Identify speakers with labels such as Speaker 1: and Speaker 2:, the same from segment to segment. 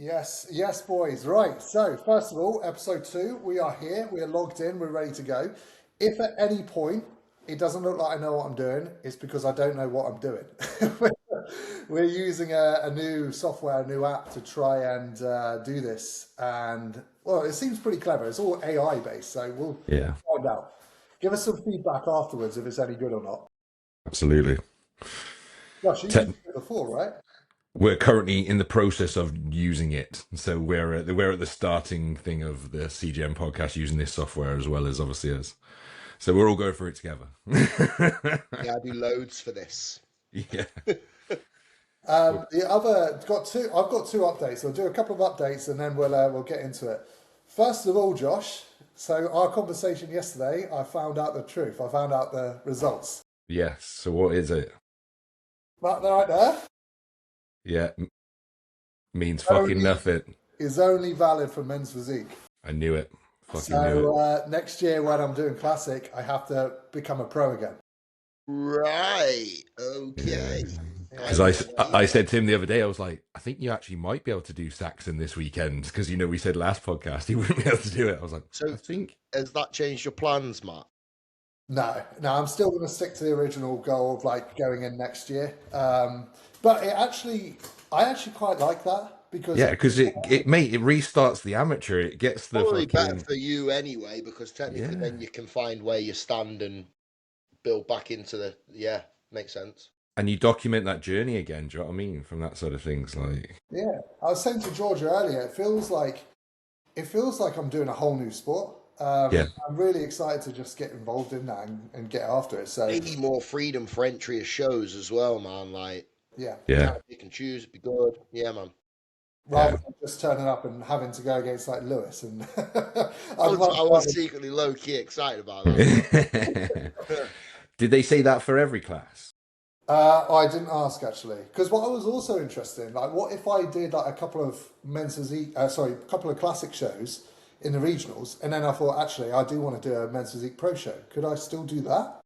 Speaker 1: Yes, yes, boys. Right. So, first of all, episode 2, we are here. We are logged in. We're ready to go. If at any point it doesn't look like I know what I'm doing, it's because I don't know what I'm doing. We're using a new software, a new app to try and do this. And, well, it seems pretty clever. It's all AI based. So, we'll
Speaker 2: Yeah,
Speaker 1: find out. Give us some feedback afterwards if it's any good or not.
Speaker 2: absolutely.
Speaker 1: Gosh, you used
Speaker 2: Te-
Speaker 1: it before, right?
Speaker 2: we're currently in the process of using it, so we're at the starting thing of the CGM podcast using this software as well as obviously us. So we're all going through it together.
Speaker 3: Yeah, I do loads for this.
Speaker 2: Yeah.
Speaker 1: The other got two. I've got two updates. I'll do a couple of updates and then we'll get into it. First of all, Josh. So our conversation yesterday, I found out the truth. I found out the results.
Speaker 2: Yes. So what is it?
Speaker 1: Right there
Speaker 2: Yeah, means fucking
Speaker 1: only
Speaker 2: nothing.
Speaker 1: is only valid for men's physique.
Speaker 2: I knew it. Fucking knew it.
Speaker 1: So next year when I'm doing classic, I have to become a pro again.
Speaker 3: Right.
Speaker 2: Yeah.
Speaker 3: Okay.
Speaker 2: Because I said to him the other day, I was like, I think you actually might be able to do Saxon this weekend because we said last podcast he wouldn't be able to do it. I was like,
Speaker 3: So
Speaker 2: I think.
Speaker 3: has that changed your plans, Matt?
Speaker 1: No, no, I'm still going to stick to the original goal of like going in next year. But I actually quite like that because
Speaker 2: Yeah, because it restarts the amateur. It gets the
Speaker 3: Probably better
Speaker 2: fucking
Speaker 3: for you anyway, because technically
Speaker 2: yeah.
Speaker 3: then you can find where you stand and build back into the makes sense.
Speaker 2: And you document that journey again. Do you know what I mean? From that sort of things, like
Speaker 1: yeah, I was saying to Georgia earlier, it feels like I'm doing a whole new sport.
Speaker 2: yeah,
Speaker 1: I'm really excited to just get involved in that and get after it. So
Speaker 3: Maybe more freedom for entry of shows as well, man. Like
Speaker 1: yeah,
Speaker 2: yeah,
Speaker 3: you can choose, be good. Yeah, man.
Speaker 1: rather
Speaker 2: yeah.
Speaker 1: than just turning up and having to go against like Lewis and
Speaker 3: I
Speaker 1: I'd
Speaker 3: was,
Speaker 1: much
Speaker 3: I was
Speaker 1: rather.
Speaker 3: secretly low key excited about that.
Speaker 2: Did they say that for every class?
Speaker 1: I didn't ask actually, because what I was also interested in, like, what if I did like a couple of men's physique, a couple of classic shows in the regionals, and then I thought actually I do want to do a men's physique pro show. Could I still do that?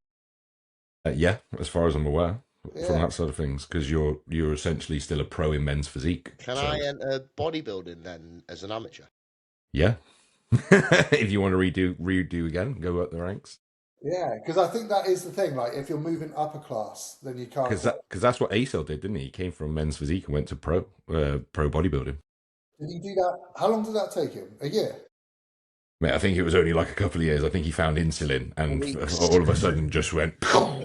Speaker 2: Yeah, as far as I'm aware, from
Speaker 1: Yeah.
Speaker 2: that sort of things, because you're essentially still a pro in men's physique.
Speaker 3: Can
Speaker 2: So
Speaker 3: I enter bodybuilding then as an amateur?
Speaker 2: yeah, if you want to redo again, go up the ranks.
Speaker 1: Yeah, because I think that is the thing. Like, if you're moving upper class, then you can't.
Speaker 2: Because that's what ASL did, didn't he? He came from men's physique and went to pro bodybuilding.
Speaker 1: Did he do that? How long did that take him? A year?
Speaker 2: Mate, I think it was only like a couple of years. I think he found insulin and
Speaker 3: Weeks.
Speaker 2: all of a sudden just went.
Speaker 3: Half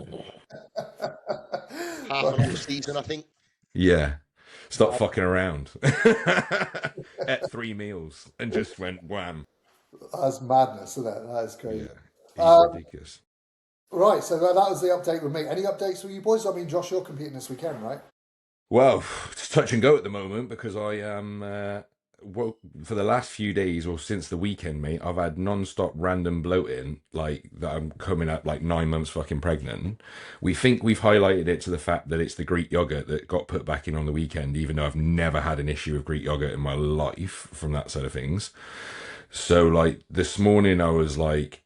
Speaker 3: an off season, I think.
Speaker 2: Yeah, stop fucking around. Ate 3 meals and just went wham.
Speaker 1: That's madness, isn't it? That is crazy.
Speaker 2: Yeah, he's ridiculous.
Speaker 1: Right, so that was the update with me. Any updates with you boys? I mean, Josh, you're competing this weekend, right?
Speaker 2: Well, it's touch and go at the moment because I am. For the last few days or since the weekend, mate, I've had non-stop random bloating, like that I'm coming up like 9 months fucking pregnant. We think we've highlighted it to the fact that it's the Greek yogurt that got put back in on the weekend, even though I've never had an issue with Greek yogurt in my life from that side of things. So like this morning I was like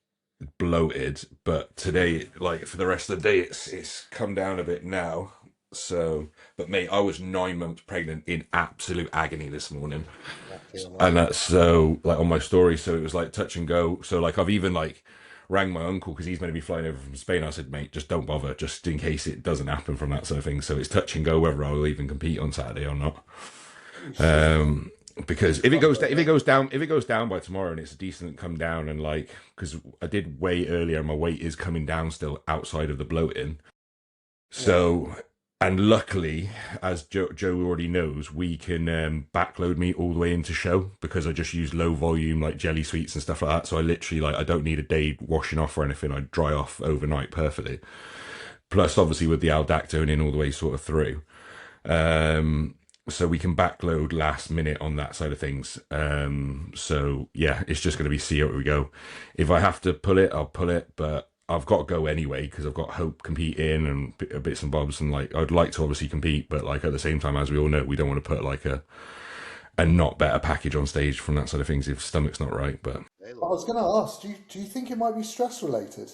Speaker 2: bloated, but today, like for the rest of the day, it's come down a bit now. So, but mate, I was 9 months pregnant in absolute agony this morning,
Speaker 3: I feel that.
Speaker 2: and that's so like on my story. So it was like touch and go. So like I've even like rang my uncle because he's going to be flying over from Spain. I said, mate, just don't bother, just in case it doesn't happen from that sort of thing. So it's touch and go whether I'll even compete on Saturday or not. Because if it goes down by tomorrow and it's a decent come down and like because I did weigh earlier, my weight is coming down still outside of the bloating. So and luckily, as Joe already knows, we can backload me all the way into show because I just use low volume like jelly sweets and stuff like that. So I literally like I don't need a day washing off or anything. I dry off overnight perfectly. Plus, obviously, with the aldactone in all the way sort of through. So we can backload last minute on that side of things. So yeah, it's just going to be see how we go. If I have to pull it, I'll pull it, but I've got to go anyway because I've got Hope competing and bits and bobs, and like I'd like to obviously compete, but like at the same time, as we all know, we don't want to put like a not better package on stage from that side of things if stomach's not right. But
Speaker 1: I was going to ask, do you think it might be stress related?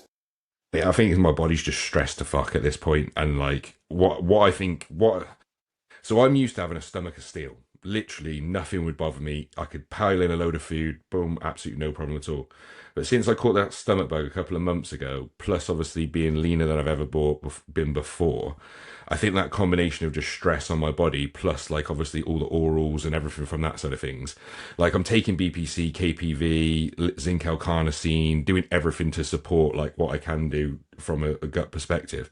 Speaker 2: yeah, I think my body's just stressed to fuck at this point, and like what I think what. So I'm used to having a stomach of steel, literally nothing would bother me. I could pile in a load of food, boom, absolutely no problem at all. But since I caught that stomach bug a couple of months ago, plus obviously being leaner than I've ever been before, I think that combination of just stress on my body, plus like obviously all the orals and everything from that side of things, like I'm taking BPC, KPV, zinc L-carnosine, doing everything to support like what I can do from a gut perspective.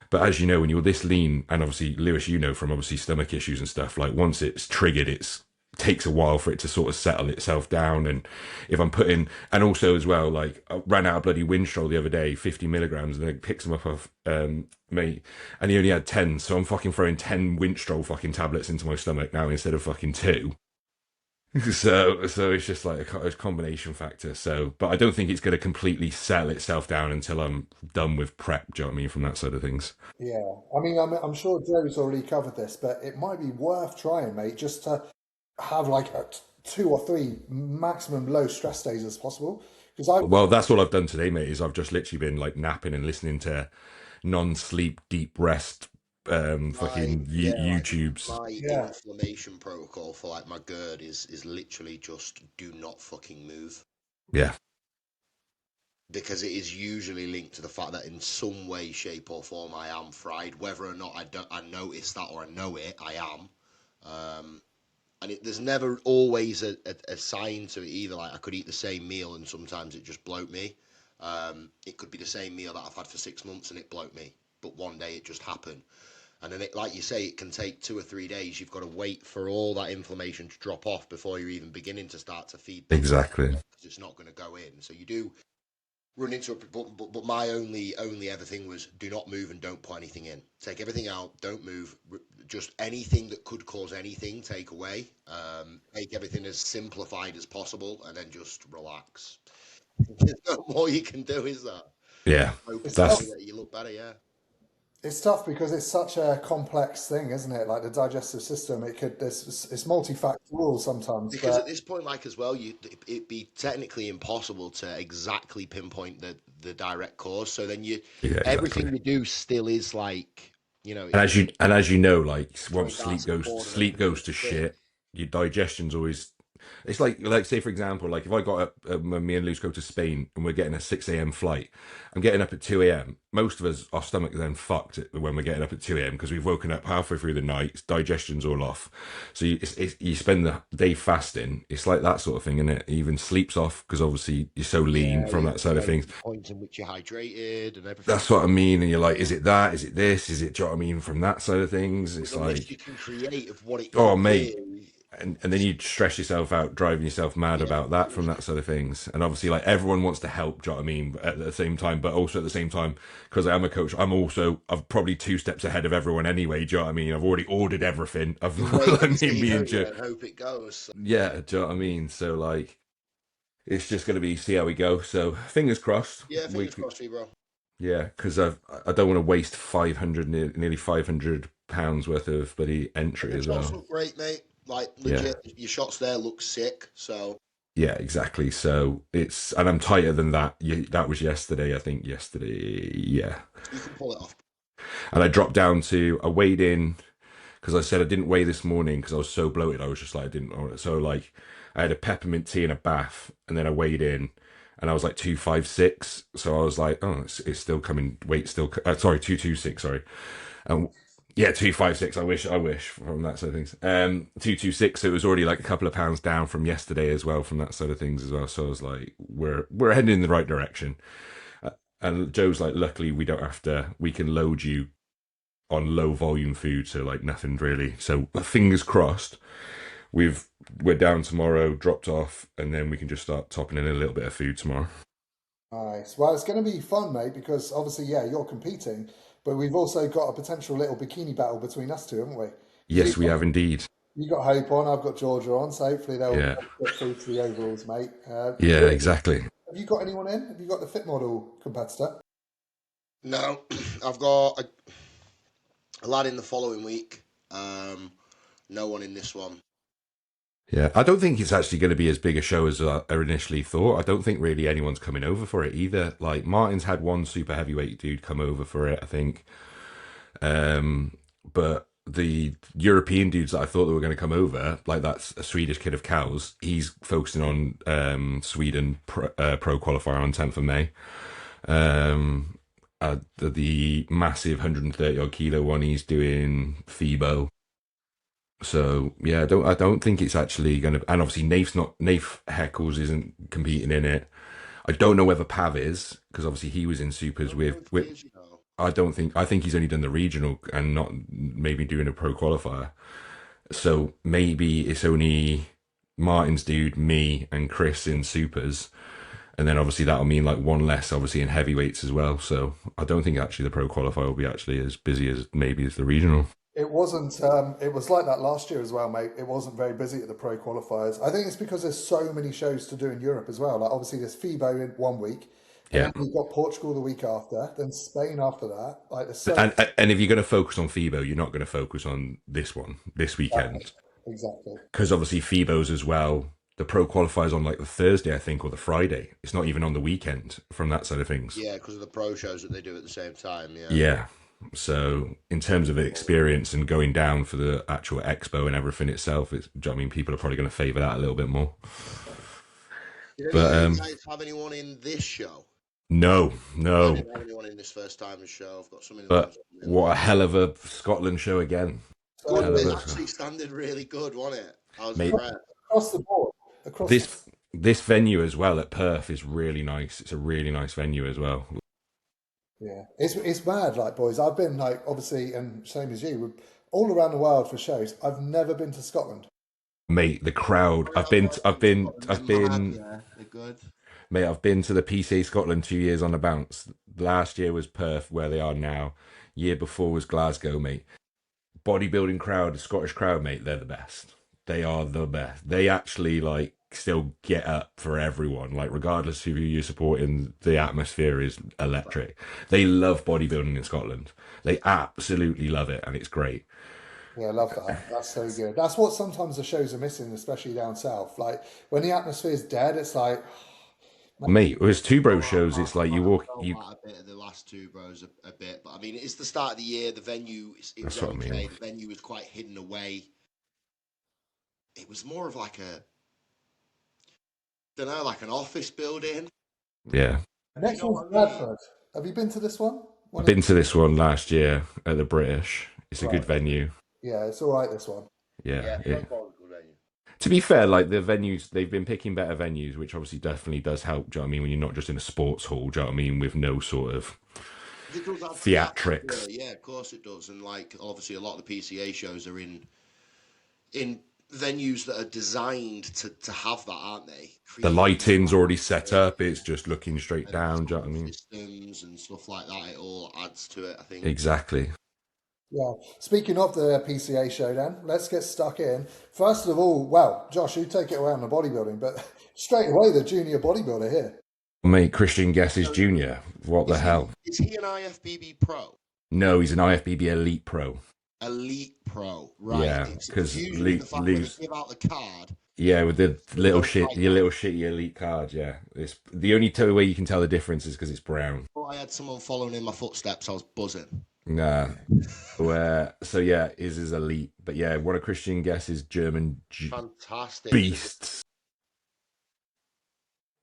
Speaker 2: But as you know, when you're this lean, and obviously Lewis, you know from obviously stomach issues and stuff, like once it's triggered, it's takes a while for it to sort of settle itself down. And if I'm putting, and also as well, like I ran out of bloody Winstrol the other day, 50 milligrams, and then picked them up off mate, and he only had 10, so I'm fucking throwing 10 Winstrol fucking tablets into my stomach now instead of fucking 2. So it's just like a combination factor. So, but I don't think it's going to completely settle itself down until I'm done with prep. Do you know what I mean? From that side of things.
Speaker 1: Yeah, I mean, I'm sure Joe's already covered this, but it might be worth trying, mate, just to have like 2 or 3 maximum low stress days as possible. Because
Speaker 2: Well, that's all I've done today, mate. Is I've just literally been like napping and listening to non-sleep deep rest, fucking YouTubes.
Speaker 3: My
Speaker 1: yeah,
Speaker 3: inflammation protocol for like my GERD is literally just do not fucking move.
Speaker 2: Yeah,
Speaker 3: Because it is usually linked to the fact that in some way, shape, or form I am fried. Whether or not I notice that or I know it, I am. And there's never always a sign to it either. Like I could eat the same meal and sometimes it just bloat me. It could be the same meal that I've had for 6 months and it bloat me, but one day it just happened. And then, like you say, it can take 2 or 3 days. You've got to wait for all that inflammation to drop off before you're even beginning to start to feed back,
Speaker 2: exactly.
Speaker 3: because it's not going to go in. So you do run into it. But my only ever thing was do not move and don't put anything in. Take everything out. Don't move. Just anything that could cause anything, take away. Make everything as simplified as possible, and then just relax. There's no more you can do, is that?
Speaker 2: Yeah,
Speaker 3: Hope
Speaker 2: that's
Speaker 3: that you look better, yeah.
Speaker 1: it's tough because it's such a complex thing, isn't it? Like the digestive system, it's multifactorial sometimes.
Speaker 3: Because
Speaker 1: But
Speaker 3: at this point, like as well, it'd be technically impossible to exactly pinpoint the direct cause. So then
Speaker 2: yeah,
Speaker 3: everything
Speaker 2: exactly.
Speaker 3: you do still is like,
Speaker 2: And as you know, like
Speaker 3: throwing
Speaker 2: once
Speaker 3: darts at the board and
Speaker 2: sleep
Speaker 3: hoping
Speaker 2: goes
Speaker 3: it's
Speaker 2: to
Speaker 3: quick.
Speaker 2: shit, your digestion's always. It's like say for example, like if I got up, when me and Luce go to Spain and we're getting a 6 a.m. flight, I'm getting up at 2 a.m. Most of us, our stomach then fucked when we're getting up at 2 a.m. because we've woken up halfway through the night, digestion's all off. So you spend the day fasting. It's like that sort of thing, isn't it? Even sleeps off because obviously you're so lean
Speaker 3: Yeah,
Speaker 2: from
Speaker 3: you
Speaker 2: that side of things.
Speaker 3: point in which you're hydrated and everything.
Speaker 2: That's what I mean. And you're like, is it that? Is it this? Is it, do you know what I mean? From that side of things,
Speaker 3: But
Speaker 2: it's
Speaker 3: the list
Speaker 2: like,
Speaker 3: you can create of what it
Speaker 2: oh,
Speaker 3: could
Speaker 2: mate.
Speaker 3: be.
Speaker 2: And then you stress yourself out, driving yourself mad
Speaker 3: Yeah,
Speaker 2: about that from that side of things. And obviously, like everyone wants to help, do you know what I mean? But at the same time, but also at the same time, because I am a coach, I've probably 2 steps ahead of everyone anyway, do you know what I mean? I've already ordered everything. I've,
Speaker 3: you wait
Speaker 2: I
Speaker 3: and
Speaker 2: mean,
Speaker 3: see,
Speaker 2: me and
Speaker 3: don't you,
Speaker 2: Joe,
Speaker 3: and hope it goes. So,
Speaker 2: yeah, do you know what I mean? So, like, it's just going to be see how we go. So, fingers crossed.
Speaker 3: yeah, fingers crossed for you, bro.
Speaker 2: Yeah, because I don't want to waste 500, nearly £500 worth of bloody
Speaker 3: And
Speaker 2: entry
Speaker 3: the
Speaker 2: as
Speaker 3: shots
Speaker 2: well.
Speaker 3: look great, mate. Like
Speaker 2: Yeah.
Speaker 3: legit, your shots there look sick. So
Speaker 2: Yeah, exactly. So and I'm tighter than that. That was yesterday, I think. Yesterday, yeah.
Speaker 3: you can pull it off.
Speaker 2: And I weighed in because I said I didn't weigh this morning because I was so bloated. I was just like, I didn't want it. So, like, I had a peppermint tea and a bath, and then I weighed in, and I was like 256. So I was like, oh, it's still coming. Weight still, sorry, 226. Sorry. Um, yeah, 256. I wish from that side of things. 226. So it was already like a couple of pounds down from yesterday as well, from that side of things as well. So I was like, we're heading in the right direction. And Joe's like, luckily we don't have to. We can load you on low volume food, so like nothing really. So fingers crossed. We're down tomorrow, dropped off, and then we can just start topping in a little bit of food tomorrow.
Speaker 1: nice. Well, it's going to be fun, mate, because obviously, yeah, you're competing, but we've also got a potential little bikini battle between us two, haven't we? Because
Speaker 2: Yes, we have indeed.
Speaker 1: you got Hope on, I've got Georgia on, so hopefully they'll
Speaker 2: Yeah,
Speaker 1: get through to the overalls, mate.
Speaker 2: yeah, exactly.
Speaker 1: Have you got anyone in? Have you got the fit model competitor?
Speaker 3: No, I've got a lad in the following week. No one in this one.
Speaker 2: Yeah, I don't think it's actually going to be as big a show as I initially thought. I don't think really anyone's coming over for it either. Like Martin's had one super heavyweight dude come over for it, I think. But the European dudes that I thought they were going to come over, like that's a Swedish kid of cows. He's focusing on Sweden pro qualifier on 10th of May. The massive 130 odd kilo one, he's doing FIBO. So yeah, I don't think it's actually going to. And obviously, Nath Heckles isn't competing in it. I don't know whether Pav is, because obviously he was in supers with. I think he's only done the regional and not maybe doing a pro qualifier. So maybe it's only Martin's dude, me, and Chris in supers, and then obviously that'll mean like one less, obviously in heavyweights as well. So I don't think actually the pro qualifier will be actually as busy as maybe as the regional.
Speaker 1: It wasn't. It was like that last year as well, mate. It wasn't very busy at the pro qualifiers. I think it's because there's so many shows to do in Europe as well. Like obviously there's FIBO in 1 week, and
Speaker 2: Yeah,
Speaker 1: then we've got Portugal the week after, then Spain after that. Like there's so
Speaker 2: and if you're going to focus on FIBO, you're not going to focus on this one this
Speaker 1: exactly,
Speaker 2: weekend
Speaker 1: exactly.
Speaker 2: because obviously FIBO's as well. The pro qualifiers on like the Thursday, I think, or the Friday. It's not even on the weekend from that side of things.
Speaker 3: Yeah, because of the pro shows that they do at the same time. Yeah.
Speaker 2: Yeah. So in terms of experience and going down for the actual expo and everything itself, it's, do you know what I mean, people are probably going to favour that a little bit more.
Speaker 3: Did
Speaker 2: But
Speaker 3: any of you guys have anyone in this show?
Speaker 2: no,
Speaker 3: I
Speaker 2: no.
Speaker 3: didn't have anyone in this first time show. I've got some in the
Speaker 2: But
Speaker 3: last
Speaker 2: what a hell of a Scotland show again.
Speaker 3: Good,
Speaker 2: Hell of
Speaker 3: it
Speaker 2: a
Speaker 3: actually standard really good, wasn't it? I was
Speaker 2: mate.
Speaker 3: impressed.
Speaker 1: Across the board, across the
Speaker 2: This venue as well at Perth is really nice. It's a really nice venue as well.
Speaker 1: yeah, it's mad. Like boys, I've been like obviously, and same as you, we're all around the world for shows. I've never been to Scotland.
Speaker 2: Mate, the crowd. I've been.
Speaker 3: Yeah, they're good.
Speaker 2: Mate, I've been to the PCA Scotland 2 years on the bounce. Last year was Perth, where they are now. Year before was Glasgow, mate. Bodybuilding crowd, the Scottish crowd, mate, they're the best. They are the best. They actually like still get up for everyone, like regardless of who you're supporting. The atmosphere is electric. They love bodybuilding in Scotland. They absolutely love it, and it's great.
Speaker 1: Yeah, I love that. That's so good. That's what sometimes the shows are missing, especially down south. Like when the atmosphere's dead, it's like
Speaker 2: Mate, it was two bro shows. It's like you
Speaker 3: I
Speaker 2: walk,
Speaker 3: felt
Speaker 2: you.
Speaker 3: that a bit of the last two bros a bit, but I mean, it's the start of the year. The venue, it was
Speaker 2: That's what I
Speaker 3: okay.
Speaker 2: mean.
Speaker 3: The venue was quite hidden away. It was more of like a, don't know, like an office building.
Speaker 2: Yeah,
Speaker 1: the next
Speaker 3: You know
Speaker 1: one's
Speaker 3: what I mean?
Speaker 1: Bradford. Have you been to this one?
Speaker 2: I've been to this one last year at the British. It's a
Speaker 1: Right.
Speaker 2: good venue.
Speaker 1: Yeah, it's all right. This one.
Speaker 2: Yeah,
Speaker 3: Yeah,
Speaker 2: it, to be fair, like the venues, they've been picking better venues, which obviously definitely does help. Do you know what I mean? When you're not just in a sports hall, do you know what I mean? With no sort of
Speaker 3: it does add to the
Speaker 2: theatrics.
Speaker 3: atmosphere. Yeah, of course it does. And like, obviously, a lot of the PCA shows are in venues that are designed to have that, aren't they?
Speaker 2: The lighting's already set up. It's just looking straight down. Do you know what I mean?
Speaker 3: Systems and stuff like that. It all adds to it, I think.
Speaker 2: Exactly.
Speaker 1: Yeah. Speaking of the PCA show, then let's get stuck in. First of all, well, Josh, you take it away on the bodybuilding, but straight away the junior bodybuilder here.
Speaker 2: Mate, Christian Guess is junior. What the
Speaker 3: Is he,
Speaker 2: hell?
Speaker 3: is he an IFBB pro?
Speaker 2: No, he's an IFBB Elite Pro.
Speaker 3: Elite pro, right?
Speaker 2: Yeah,
Speaker 3: It's
Speaker 2: because
Speaker 3: usually the fact when you give out the card.
Speaker 2: yeah, with the little shit,
Speaker 3: Like
Speaker 2: your
Speaker 3: that.
Speaker 2: little shitty Elite card. Yeah, it's the only way you can tell the difference is because it's brown.
Speaker 3: Before I had someone following in my footsteps, I was buzzing.
Speaker 2: Nah. So yeah, is Elite, but yeah, one of Christian Guess's German
Speaker 3: Fantastic.
Speaker 2: beasts.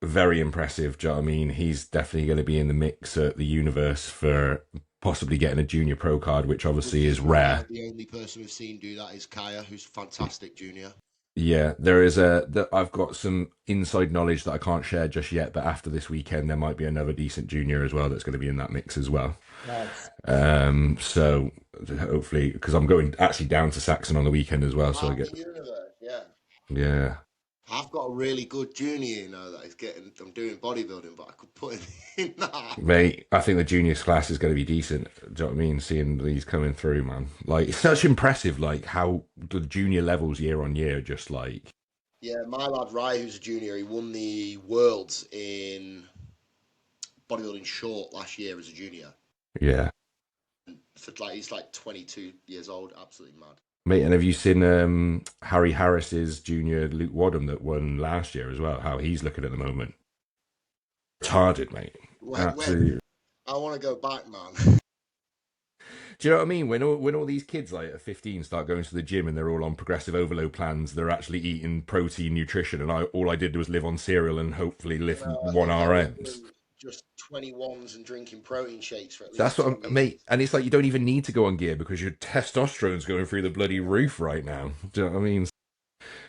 Speaker 2: Very impressive. Do you know what I mean? He's definitely going to be in the mix at the universe for possibly getting a junior pro card, which obviously is rare.
Speaker 3: The only person we've seen do that is Kaya, who's fantastic junior.
Speaker 2: Yeah, I've got some inside knowledge that I can't share just yet, but after this weekend, there might be another decent junior as well that's going to be in that mix as well.
Speaker 1: Nice.
Speaker 2: So hopefully, because I'm going actually down to Saxon on the weekend as well, so I get, yeah.
Speaker 3: I've got a really good junior, you know, that is getting. I'm doing bodybuilding, but I could put him in that.
Speaker 2: Mate, I think the juniors class is going to be decent. Do you know what I mean? Seeing these coming through, man. Like, it's such impressive, like, how the junior levels year on year, just like...
Speaker 3: Yeah, my lad Rai, who's a junior, he won the Worlds in bodybuilding short last year as a junior.
Speaker 2: Yeah.
Speaker 3: He's like 22 years old, absolutely mad.
Speaker 2: Mate, and have you seen Harry Harris's junior Luke Wadham that won last year as well? How he's looking at the moment? Retarded, mate. Absolutely.
Speaker 3: I want to go back, man.
Speaker 2: Do you know what I mean? When all these kids like at 15 start going to the gym and they're all on progressive overload plans, they're actually eating protein nutrition, and all I did was live on cereal and hopefully lift
Speaker 3: I
Speaker 2: one
Speaker 3: think I was
Speaker 2: RMs.
Speaker 3: doing just 21s and drinking protein shakes for at
Speaker 2: That's
Speaker 3: least
Speaker 2: what
Speaker 3: 2
Speaker 2: mate.
Speaker 3: years.
Speaker 2: And it's like you don't even need to go on gear because your testosterone's going through the bloody roof right now. Do you know what I mean?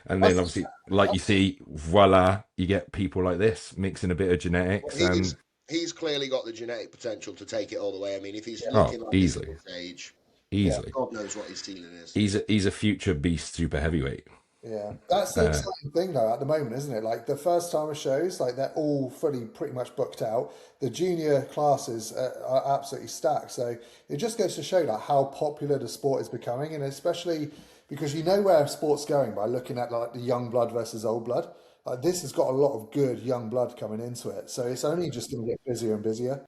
Speaker 2: And
Speaker 1: I
Speaker 2: then
Speaker 1: think,
Speaker 2: obviously, like you see, voila, you get people like this mixing a bit of
Speaker 3: Well,
Speaker 2: genetics and
Speaker 3: he's clearly got the genetic potential to take it all the way. I mean, if he's
Speaker 2: oh,
Speaker 3: looking like this at
Speaker 2: easily,
Speaker 3: this age,
Speaker 1: yeah.
Speaker 2: easily.
Speaker 3: God knows what his ceiling is.
Speaker 2: He's a future beast super heavyweight.
Speaker 1: Yeah, that's the
Speaker 2: Uh,
Speaker 1: exciting thing though at the moment, isn't it? Like the first timer shows, like they're all fully pretty much booked out. The junior classes are absolutely stacked. So it just goes to show like how popular the sport is becoming, and especially because you know where sport's going by looking at like the young blood versus old blood. Like this has got a lot of good young blood coming into it, so it's only just going to get busier and busier.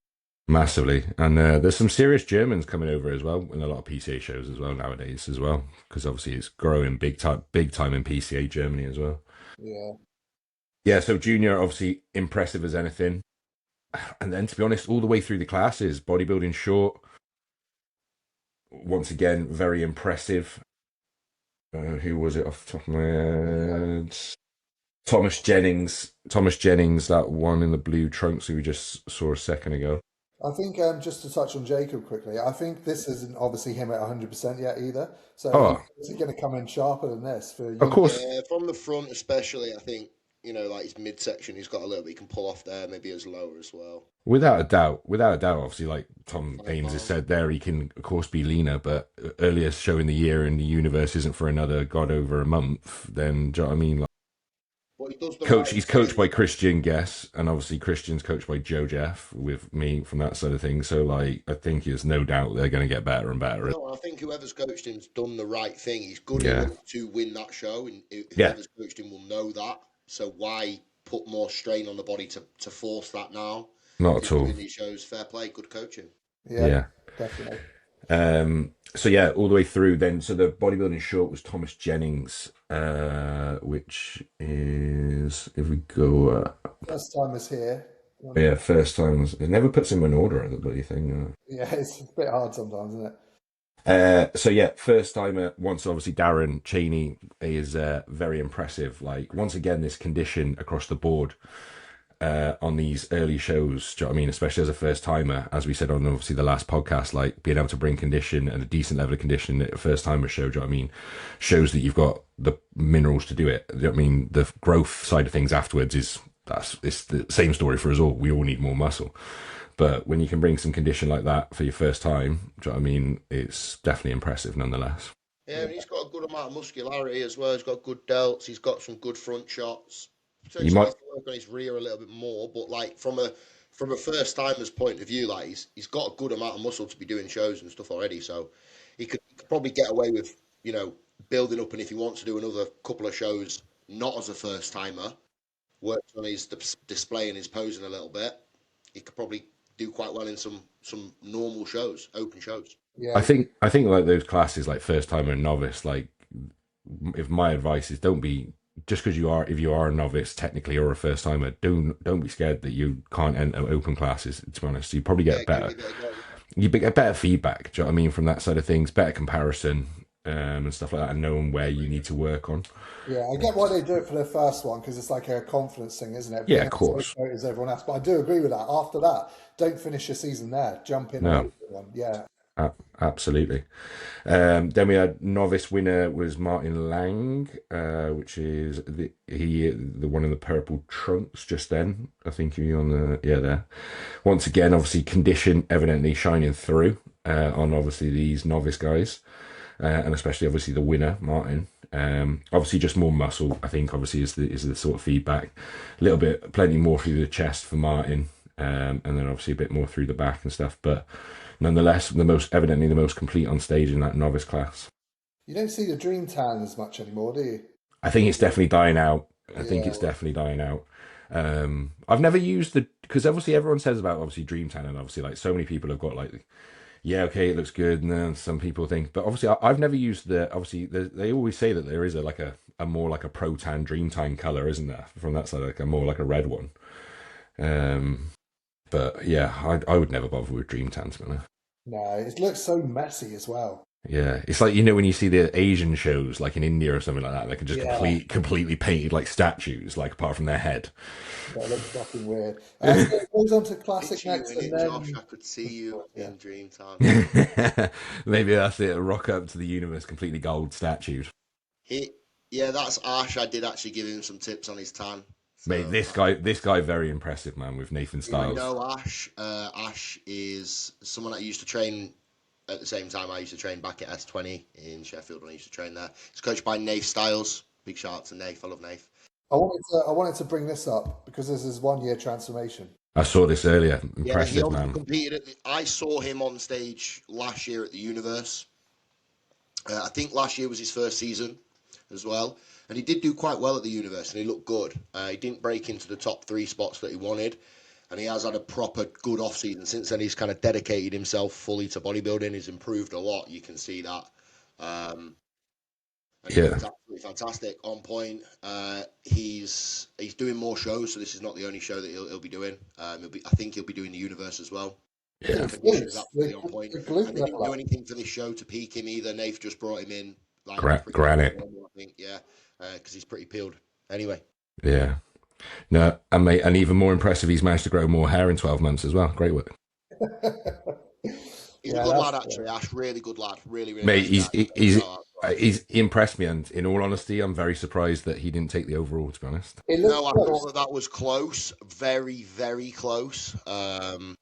Speaker 2: Massively, and there's some serious Germans coming over as well, in a lot of PCA shows as well nowadays as well, because obviously it's growing big time in PCA Germany as well.
Speaker 1: Yeah,
Speaker 2: Yeah, so junior obviously impressive as anything, and then to be honest, all the way through the classes, bodybuilding short, once again very impressive. Who was it off the top of my head? Thomas Jennings, that one in the blue trunks who we just saw a second ago.
Speaker 1: I think just to touch on Jacob quickly, I think this isn't obviously him at 100% yet either. So
Speaker 2: Oh,
Speaker 1: he's going to come in sharper than this for
Speaker 2: of
Speaker 1: you.
Speaker 2: course.
Speaker 3: Yeah, from the front especially, I think, like his midsection, he's got a little bit he can pull off there, maybe as lower as well.
Speaker 2: Without a doubt, obviously, like Tom Ames has
Speaker 3: 5 pounds.
Speaker 2: said there, he can, of course, be leaner, but earliest show in the year in the universe isn't for another god over a month. Then, do you know what I mean? Like,
Speaker 3: But he does the right
Speaker 2: he's coached by
Speaker 3: thing.
Speaker 2: Christian Guess, and obviously Christian's coached by Joe Jeff with me from that side of things. So, like, I think there's no doubt they're going to get better and better.
Speaker 3: No, I think whoever's coached him's done the right thing. He's good
Speaker 2: Yeah,
Speaker 3: enough to win that show, and
Speaker 2: yeah,
Speaker 3: whoever's coached him will know that. So why put more strain on the body to force that now?
Speaker 2: not
Speaker 3: If
Speaker 2: at
Speaker 3: he's
Speaker 2: all.
Speaker 3: doing these shows, fair play, good coaching.
Speaker 1: Yeah,
Speaker 2: Yeah.
Speaker 1: definitely.
Speaker 2: So yeah, all the way through then. So the bodybuilding short was Thomas Jennings, which is if we go,
Speaker 1: First time is here.
Speaker 2: yeah, first times. It never puts him in order, the bloody thing.
Speaker 1: Yeah, it's a bit hard sometimes, isn't it?
Speaker 2: So yeah, first timer. Once obviously Darren Cheney is very impressive. Like once again, this condition across the board. On these early shows, do you know what I mean? Especially as a first timer, as we said on obviously the last podcast, like being able to bring condition and a decent level of condition at a first timer show, do you know what I mean? Shows that you've got the minerals to do it. Do you know what I mean? The growth side of things afterwards it's the same story for us all. We all need more muscle. But when you can bring some condition like that for your first time, do you know what I mean? It's definitely impressive nonetheless.
Speaker 3: Yeah, and he's got a good amount of muscularity as well. He's got good delts. He's got some good front shots.
Speaker 2: You
Speaker 3: Potentially
Speaker 2: might,
Speaker 3: needs to work on his rear a little bit more, but like from a first timer's point of view, like he's got a good amount of muscle to be doing shows and stuff already. So he could probably get away with building up, and if he wants to do another couple of shows, not as a first timer, works on his display and his posing a little bit, he could probably do quite well in some normal shows, open shows.
Speaker 1: Yeah,
Speaker 2: I think like those classes, like first timer and novice, like if my advice is don't be just because if you are a novice technically or a first timer, don't be scared that you can't enter open classes. To be honest, you probably
Speaker 3: Yeah,
Speaker 2: get better.
Speaker 3: give it a go.
Speaker 2: You get better feedback. Do you know what I mean from that side of things? Better comparison and stuff like that, and knowing where you need to work on.
Speaker 1: yeah. I get why they do it for the first one because it's like a confidence thing, isn't it?
Speaker 2: Yeah,
Speaker 1: Being
Speaker 2: of
Speaker 1: as safe
Speaker 2: course.
Speaker 1: as everyone else. But I do agree with that. After that, don't finish your season there. Jump in on
Speaker 2: No,
Speaker 1: everyone. Yeah,
Speaker 2: absolutely. Then we had novice winner was Martin Lang, which is the one in the purple trunks just then. I think you on the there. Once again, obviously condition evidently shining through on obviously these novice guys, and especially obviously the winner Martin. Obviously just more muscle. I think obviously is the sort of feedback. A little bit, plenty more through the chest for Martin, and then obviously a bit more through the back and stuff, but. Nonetheless, evidently the most complete on stage in that novice class.
Speaker 1: you don't see the dream tan as much anymore, do you?
Speaker 2: I think it's definitely dying out. I think
Speaker 1: Yeah,
Speaker 2: it's definitely dying out. I've never used because obviously everyone says about obviously dream tan, and obviously like so many people have got like, yeah, okay, it looks good, and then some people think, but obviously I've never used they always say that there is a more like a pro tan dream tan color, isn't there? From that side, like a more like a red one. But yeah, I would never bother with dream tan to be honest.
Speaker 1: No, it looks so messy as well.
Speaker 2: Yeah, it's like when you see the Asian shows, like in India or something like that, they can just
Speaker 1: Yeah,
Speaker 2: completely painted like statues, like apart from their head.
Speaker 1: that looks fucking weird. So it goes on to classic
Speaker 3: It's you
Speaker 1: next,
Speaker 3: in
Speaker 1: and
Speaker 3: it, Josh.
Speaker 1: then
Speaker 3: I could see you
Speaker 1: yeah.
Speaker 3: in Dreamtime.
Speaker 2: Maybe that's it. Rock up to the universe, completely gold statued.
Speaker 3: He, yeah, that's Ash. I did actually give him some tips on his tan.
Speaker 2: Mate,
Speaker 3: So
Speaker 2: this guy, very impressive, man. With Nathan
Speaker 3: I
Speaker 2: Styles.
Speaker 3: know Ash. Ash is someone that used to train at the same time I used to train back at S20 in Sheffield when I used to train there. He's coached by Nath Styles. Big shout out to Nath. I love Nath.
Speaker 1: I wanted to bring this up because this is 1 year transformation.
Speaker 2: I saw this earlier.
Speaker 3: Yeah, he
Speaker 2: Impressive,
Speaker 3: obviously
Speaker 2: man.
Speaker 3: competed. I saw him on stage last year at the Universe. I think last year was his first season as well. And he did do quite well at the Universe and he looked good. He didn't break into the top 3 spots that he wanted. And he has had a proper good off season. Since then, he's kind of dedicated himself fully to bodybuilding. He's improved a lot. You can see that. And he
Speaker 2: Yeah,
Speaker 3: looks absolutely fantastic, on point. He's doing more shows, so this is not the only show that he'll be doing. I think he'll be doing the Universe as well.
Speaker 2: yeah.
Speaker 3: His condition is absolutely on point.
Speaker 1: The glute
Speaker 3: And they didn't
Speaker 1: level
Speaker 3: do
Speaker 1: up.
Speaker 3: anything for this show to peak him either. Nath just brought him in like pretty
Speaker 2: Granite.
Speaker 3: normal, I think, yeah, because he's pretty peeled. Anyway,
Speaker 2: Yeah. No, and mate, and even more impressive, he's managed to grow more hair in 12 months as well. Great work,
Speaker 3: he's
Speaker 1: Yeah,
Speaker 3: a good
Speaker 1: that's
Speaker 3: lad, actually, Ash. Really good lad. Really, really
Speaker 2: mate.
Speaker 3: nice guy.
Speaker 2: He impressed me, and in all honesty, I'm very surprised that he didn't take the overall. To be honest,
Speaker 1: it
Speaker 3: No,
Speaker 1: looks
Speaker 3: I
Speaker 1: close.
Speaker 3: thought that was close. Very, very close.
Speaker 1: The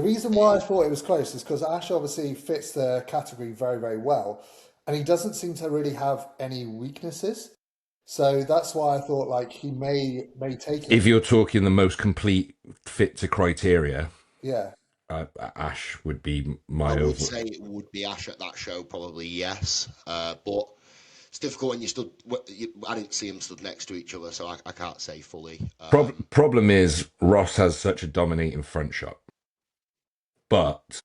Speaker 1: reason why I thought it was close is because Ash obviously fits the category very, very well, and he doesn't seem to really have any weaknesses. So that's why I thought like he may take
Speaker 2: if
Speaker 1: it.
Speaker 2: you're talking the most complete fit to criteria,
Speaker 1: Yeah.
Speaker 2: Ash would be
Speaker 3: I
Speaker 2: my
Speaker 3: would
Speaker 2: over.
Speaker 3: say it would be Ash at that show, probably, yes. But it's difficult when you stood. I didn't see them stood next to each other, so I can't say fully.
Speaker 2: Problem is Ross has such a dominating front shot, but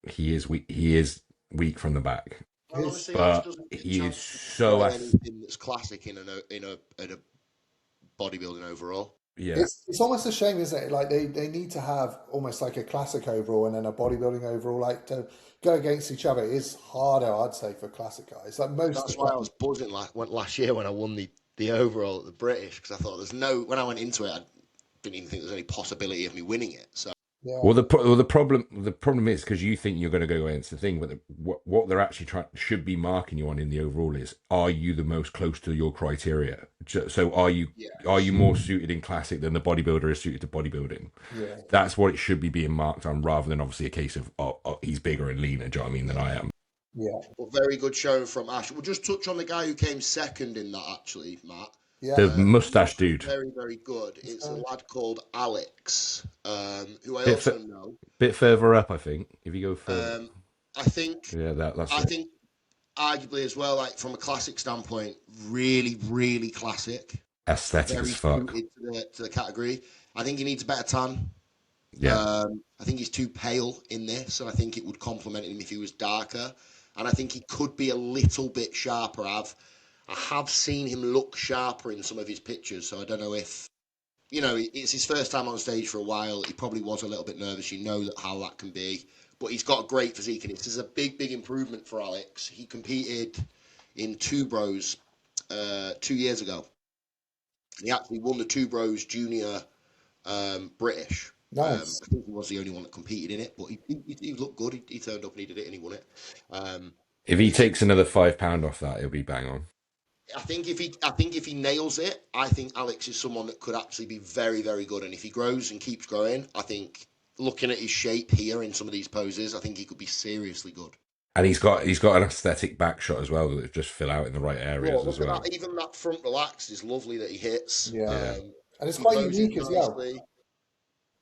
Speaker 2: he is weak. He is weak from the back,
Speaker 3: Well,
Speaker 1: His,
Speaker 3: obviously, Ash
Speaker 2: but
Speaker 3: doesn't get a
Speaker 2: he is
Speaker 3: chance to
Speaker 2: so
Speaker 3: show anything that's classic in a bodybuilding overall.
Speaker 2: yeah.
Speaker 1: it's almost a shame, isn't it? Like they need to have almost like a classic overall and then a bodybuilding overall, like to go against each other. It is harder, I'd say, for classic guys. Like most of
Speaker 3: That's
Speaker 1: the
Speaker 3: why I
Speaker 1: time.
Speaker 3: was buzzing last year when I won the overall at the British, because I thought when I went into it, I didn't even think there was any possibility of me winning it. So
Speaker 1: Yeah.
Speaker 2: The problem is because you think you're going to go against the thing, but what they're actually trying should be marking you on in the overall is, are you the most close to your criteria? So
Speaker 3: yeah,
Speaker 2: are you more suited in classic than the bodybuilder is suited to bodybuilding?
Speaker 1: Yeah.
Speaker 2: That's what it should be being marked on, rather than obviously a case of he's bigger and leaner. Do you know what I mean? Than I am.
Speaker 1: Yeah.
Speaker 3: but very good showing from Ash. We'll just touch on the guy who came second in that, actually, Matt.
Speaker 1: Yeah.
Speaker 2: The mustache dude,
Speaker 3: Very, very good. It's a lad called Alex, who I
Speaker 2: bit
Speaker 3: also know.
Speaker 2: bit further up, I think. If you go further,
Speaker 3: I think,
Speaker 2: yeah, that's
Speaker 3: I
Speaker 2: it.
Speaker 3: think, arguably as well, like from a classic standpoint, really, really classic.
Speaker 2: Aesthetic
Speaker 3: Very
Speaker 2: as fuck.
Speaker 3: suited to the category. I think he needs a better tan.
Speaker 2: Yeah.
Speaker 3: I think he's too pale in this, and I think it would complement him if he was darker. And I think he could be a little bit sharper. I have seen him look sharper in some of his pictures, so I don't know if it's his first time on stage for a while. He probably was a little bit nervous. You know how that can be, but he's got a great physique, and this is a big, big improvement for Alex. He competed in Two Bros 2 years ago. And he actually won the Two Bros Junior British.
Speaker 1: Nice.
Speaker 3: I think he was the only one that competed in it, but he looked good. He turned up and he did it, and he won it.
Speaker 2: If he takes another £5 off that, he'll be bang on.
Speaker 3: I think if he nails it, I think Alex is someone that could actually be very, very good. And if he grows and keeps growing, I think looking at his shape here in some of these poses, I think he could be seriously good.
Speaker 2: And he's got an aesthetic back shot as well that just fill out in the right areas
Speaker 3: Look
Speaker 2: as
Speaker 3: at
Speaker 2: well.
Speaker 3: that. Even that front relax is lovely that he hits.
Speaker 1: Yeah.
Speaker 2: Yeah.
Speaker 1: And it's
Speaker 3: He
Speaker 1: quite
Speaker 3: blows in
Speaker 1: unique as well.
Speaker 3: nicely.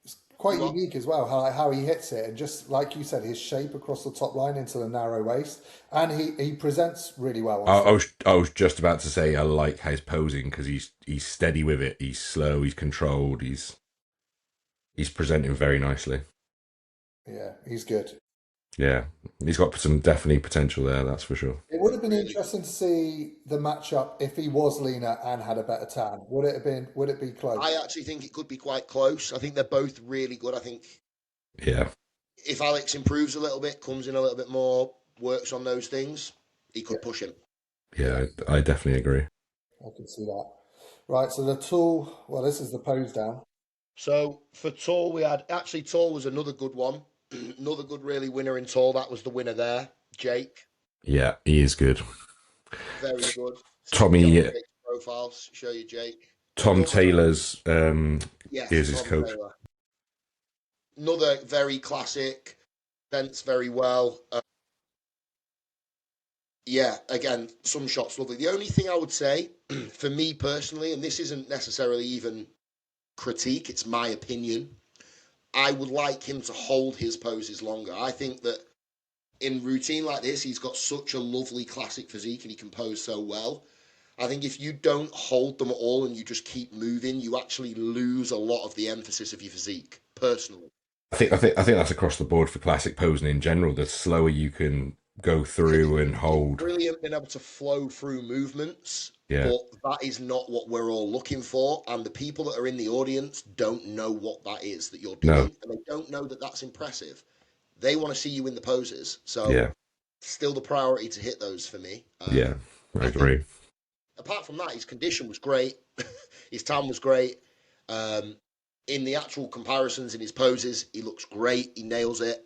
Speaker 1: It's quite
Speaker 3: You what?
Speaker 1: unique as well how he hits it, and just like you said, his shape across the top line into the narrow waist, and he presents really well.
Speaker 2: I was just about to say I like how he's posing because he's steady with it. He's slow. He's controlled. He's presenting very nicely.
Speaker 1: Yeah, he's good.
Speaker 2: Yeah, he's got some definitely potential there. That's for sure.
Speaker 1: It would have been interesting to see the matchup if he was leaner and had a better tan. Would it have been? Would it be close?
Speaker 3: I actually think it could be quite close. I think they're both really good. I think
Speaker 2: Yeah,
Speaker 3: if Alex improves a little bit, comes in a little bit more, works on those things, he could push him.
Speaker 2: Yeah, I definitely agree.
Speaker 1: I can see that. Right, so the tool, well, this is the pose down.
Speaker 3: So for tall, we had actually tall was another good one, another good really winner in tall. That was the winner there, Jake.
Speaker 2: Yeah, he is good.
Speaker 3: Very good. See if we get on
Speaker 2: Tommy,
Speaker 3: Jake's profiles. Show you Jake.
Speaker 2: Tom
Speaker 3: Another,
Speaker 2: Taylor's
Speaker 3: yes,
Speaker 2: is his
Speaker 3: Tom
Speaker 2: coach.
Speaker 3: Taylor. Another very classic. Fence very well. Yeah, again, some shots lovely. The only thing I would say, for me personally, and this isn't necessarily even critique, it's my opinion. I would like him to hold his poses longer. I think that in routine like this, he's got such a lovely classic physique and he can pose so well. I think if you don't hold them all and you just keep moving, you actually lose a lot of the emphasis of your physique, personally.
Speaker 2: I think that's across the board for classic posing in general. The slower you can go through and
Speaker 3: It's
Speaker 2: hold.
Speaker 3: brilliant being able to flow through movements,
Speaker 2: Yeah.
Speaker 3: but that is not what we're all looking for. And the people that are in the audience don't know what that is that you're
Speaker 2: No.
Speaker 3: doing, and they don't know that that's impressive. They want to see you in the poses. So,
Speaker 2: Yeah.
Speaker 3: still the priority to hit those for me.
Speaker 2: Yeah. I agree.
Speaker 3: Apart from that, his condition was great. His time was great. In the actual comparisons in his poses, he looks great. He nails it.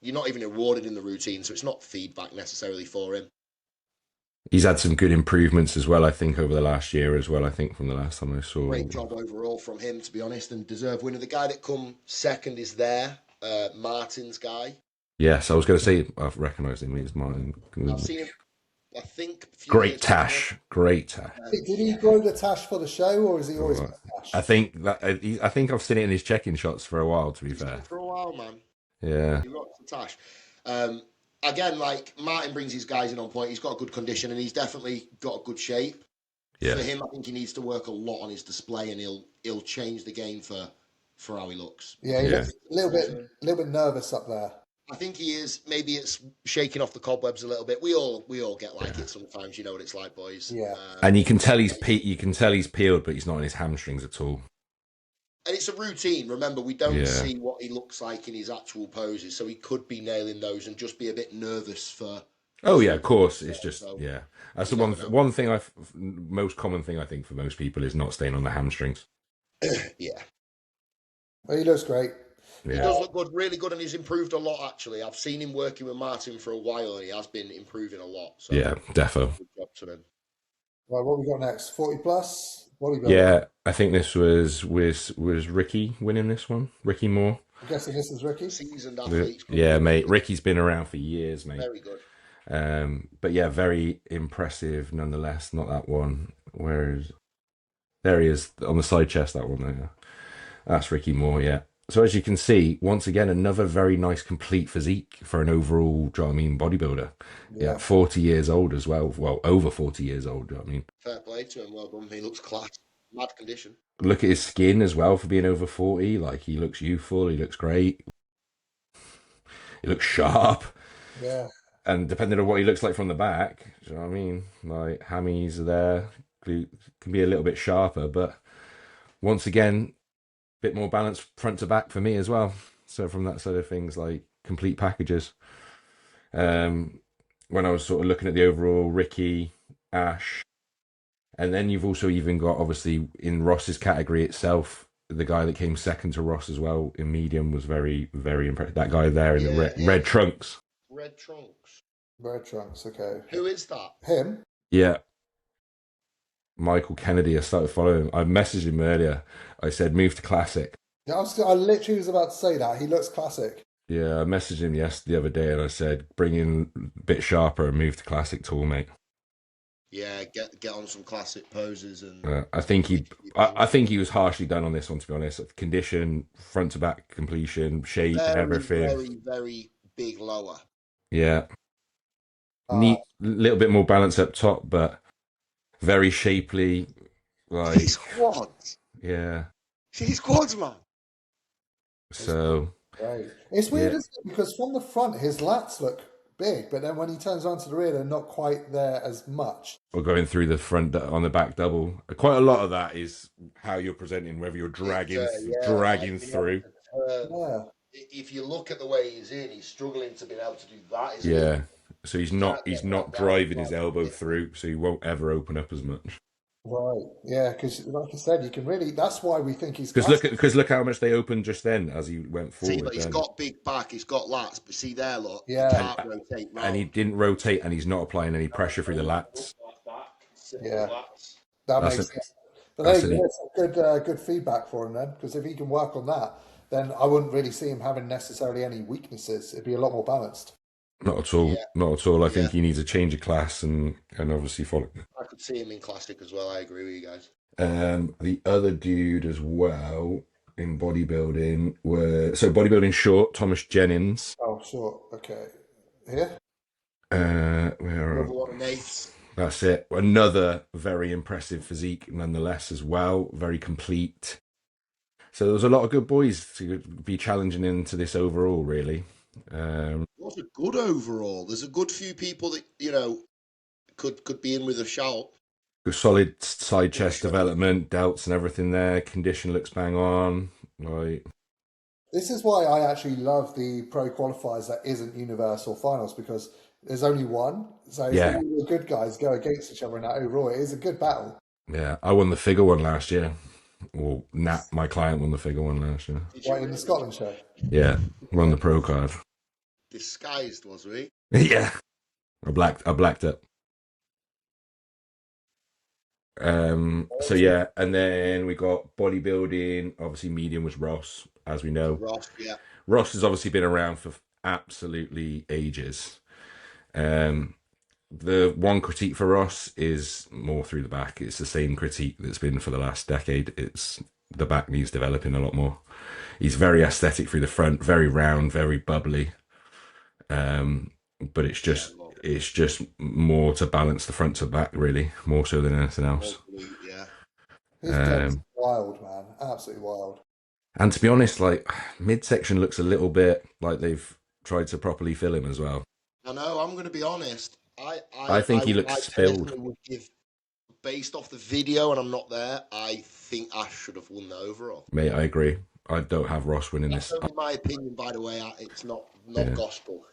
Speaker 3: You're not even rewarded in the routine, so it's not feedback necessarily for him.
Speaker 2: He's had some good improvements as well, I think, over the last year as well. I think from the last time I saw.
Speaker 3: Great job overall from him, to be honest, and deserved winner. The guy that come second is there, Martin's guy.
Speaker 2: Yes, I was going to say I've recognised him. He's Martin.
Speaker 3: I've seen him, I think, a few
Speaker 2: Great
Speaker 3: years
Speaker 2: tash. Great tash.
Speaker 1: Did he grow the tash for the show, or is he always got tash?
Speaker 2: I think that I think I've seen it in his check-in shots for a while. To be
Speaker 3: He's
Speaker 2: fair,
Speaker 3: done for a while, man.
Speaker 2: yeah,
Speaker 3: He rocks the tash. Again, like Martin brings his guys in on point. He's got a good condition and he's definitely got a good shape.
Speaker 2: yeah.
Speaker 3: For him, I think he needs to work a lot on his display, and he'll change the game for how he looks.
Speaker 1: Yeah, he
Speaker 2: Yeah.
Speaker 1: looks a little bit nervous up there.
Speaker 3: I think he is. Maybe it's shaking off the cobwebs a little bit. We all get like it sometimes. You know what it's like, boys.
Speaker 1: Yeah.
Speaker 2: And you can tell he's peeled, but he's not on his hamstrings at all.
Speaker 3: And it's a routine. Remember, we don't
Speaker 2: Yeah.
Speaker 3: see what he looks like in his actual poses, so he could be nailing those and just be a bit nervous for.
Speaker 2: Oh yeah, of course. It's just
Speaker 3: So,
Speaker 2: yeah. That's the
Speaker 3: you
Speaker 2: one
Speaker 3: never know.
Speaker 2: one thing most common thing I think for most people is not staying on the hamstrings.
Speaker 3: Yeah.
Speaker 1: Well, he looks great.
Speaker 3: He
Speaker 2: Yeah,
Speaker 3: does look good, really good, and he's improved a lot, actually. I've seen him working with Martin for a while, and he has been improving a lot. So
Speaker 2: yeah, defo.
Speaker 3: good job to him.
Speaker 1: Right, what we got next? 40 plus bodybuilder.
Speaker 2: Yeah, I think this was Ricky winning this one. Ricky Moore.
Speaker 1: I'm guessing this is Ricky.
Speaker 3: Seasoned athletes.
Speaker 2: Yeah, mate. Ricky's been around for years, mate.
Speaker 3: Very good.
Speaker 2: But yeah, very impressive nonetheless. Not that one. There he is on the side chest, that one there. That's Ricky Moore, yeah. So as you can see, once again, another very nice complete physique for an overall, do you know what I mean, bodybuilder. Yeah, 40 years old as well. Well, over 40 years old, do you know what I mean?
Speaker 3: Fair play to him. Well done. He looks class. Mad condition.
Speaker 2: Look at his skin as well for being over 40. Like, he looks youthful, he looks great. He looks sharp.
Speaker 1: Yeah.
Speaker 2: And depending on what he looks like from the back, do you know what I mean? Like, hammies are there, can be a little bit sharper, but once again, bit more balanced front to back for me as well. So from that side of things, like complete packages. When I was sort of looking at the overall, Ricky, Ash, and then you've also even got, obviously, in Ross's category itself, the guy that came second to Ross as well in medium was very, very impressive. That guy there in the red trunks.
Speaker 3: Red trunks.
Speaker 1: Red trunks, okay.
Speaker 3: Who is that?
Speaker 1: Him?
Speaker 2: Yeah. Michael Kennedy, I started following him. I messaged him earlier. I said, move to classic.
Speaker 1: Yeah, I literally was about to say that. He looks classic.
Speaker 2: Yeah, I messaged him the other day and I said, bring in a bit sharper and move to classic tool, mate.
Speaker 3: Yeah, get on some classic poses and.
Speaker 2: I think he was harshly done on this one, to be honest. Condition, front to back completion, shape, everything.
Speaker 3: Very, very big lower.
Speaker 2: Yeah. Neat, little bit more balance up top, but very shapely. Like,
Speaker 3: He's quads.
Speaker 2: Yeah.
Speaker 3: He's quads, man.
Speaker 2: So.
Speaker 1: Right. It's weird, isn't it? Because from the front, his lats look big, but then when he turns around to the rear, they're not quite there as much.
Speaker 2: Or going through the front on the back double. Quite a lot of that is how you're presenting, whether you're dragging through.
Speaker 1: Yeah.
Speaker 3: if you look at the way he's in, he's struggling to be able to do that, isn't
Speaker 2: Yeah. So
Speaker 3: he? Can't
Speaker 2: he's
Speaker 3: get that
Speaker 2: not
Speaker 3: down.
Speaker 2: driving his elbow through, so he won't ever open up as much.
Speaker 1: Right. Yeah, because like I said, you can really. That's why we think he's classic.
Speaker 2: Because look how much they opened just then as he went
Speaker 3: See,
Speaker 2: forward.
Speaker 3: but he's
Speaker 2: Then
Speaker 3: got big back, he's got lats, but see there, look, he
Speaker 1: Yeah.
Speaker 3: can't rotate
Speaker 2: and he
Speaker 3: round.
Speaker 2: didn't rotate, and he's not applying any pressure through the lats.
Speaker 1: Yeah.
Speaker 3: Lats.
Speaker 1: That
Speaker 2: That's
Speaker 1: makes
Speaker 2: an
Speaker 1: sense. But there
Speaker 2: that's
Speaker 1: you go.
Speaker 2: an
Speaker 1: It's good feedback for him then, because if he can work on that, then I wouldn't really see him having necessarily any weaknesses. It'd be a lot more balanced.
Speaker 2: not at all,
Speaker 3: Yeah,
Speaker 2: not at all. I
Speaker 3: yeah.
Speaker 2: think he needs a change of class and obviously follow.
Speaker 3: I could see him in classic as well. I agree with you guys.
Speaker 2: The other dude as well in bodybuilding bodybuilding short Thomas Jennings.
Speaker 1: Oh, sure. Okay. Here.
Speaker 2: Where
Speaker 3: Another one of Nate's.
Speaker 2: That's it. Another very impressive physique, nonetheless, as well. Very complete. So there was a lot of good boys to be challenging into this overall, really.
Speaker 3: It was a good overall. There's a good few people that could be in with a shout.
Speaker 2: Solid side chest
Speaker 3: Sure.
Speaker 2: development, delts and everything there. Condition looks bang on. Like,
Speaker 1: This is why I actually love the pro qualifiers that isn't universal finals, because there's only one. So if
Speaker 2: yeah,
Speaker 1: all the good guys go against each other in that overall, it is a good battle.
Speaker 2: yeah. I won the figure one last year. Well, Nat, my client, won the figure one last year.
Speaker 3: Did you
Speaker 1: Right in the Scotland show.
Speaker 2: Yeah, won the pro card.
Speaker 3: disguised, was he?
Speaker 2: Yeah, I blacked it. So yeah, and then we got bodybuilding. Obviously, medium was Ross, as we know.
Speaker 3: Ross, yeah.
Speaker 2: Ross has obviously been around for absolutely ages. The one critique for Ross is more through the back. It's the same critique that's been for the last decade. It's the back needs developing a lot more. He's very aesthetic through the front, very round, very bubbly. But it's just more to balance the front to back, really, more so than anything else.
Speaker 3: Yeah.
Speaker 1: His depth's wild, man. Absolutely wild.
Speaker 2: And to be honest, like midsection looks a little bit like they've tried to properly fill him as well.
Speaker 3: I know. I'm going to be honest.
Speaker 2: I think he looks spilled.
Speaker 3: personally would give, based off the video, and I'm not there. I think Ash should have won the overall.
Speaker 2: Mate, I agree. I don't have Ross winning
Speaker 3: That's
Speaker 2: this.
Speaker 3: only my opinion, by the way. It's not gospel.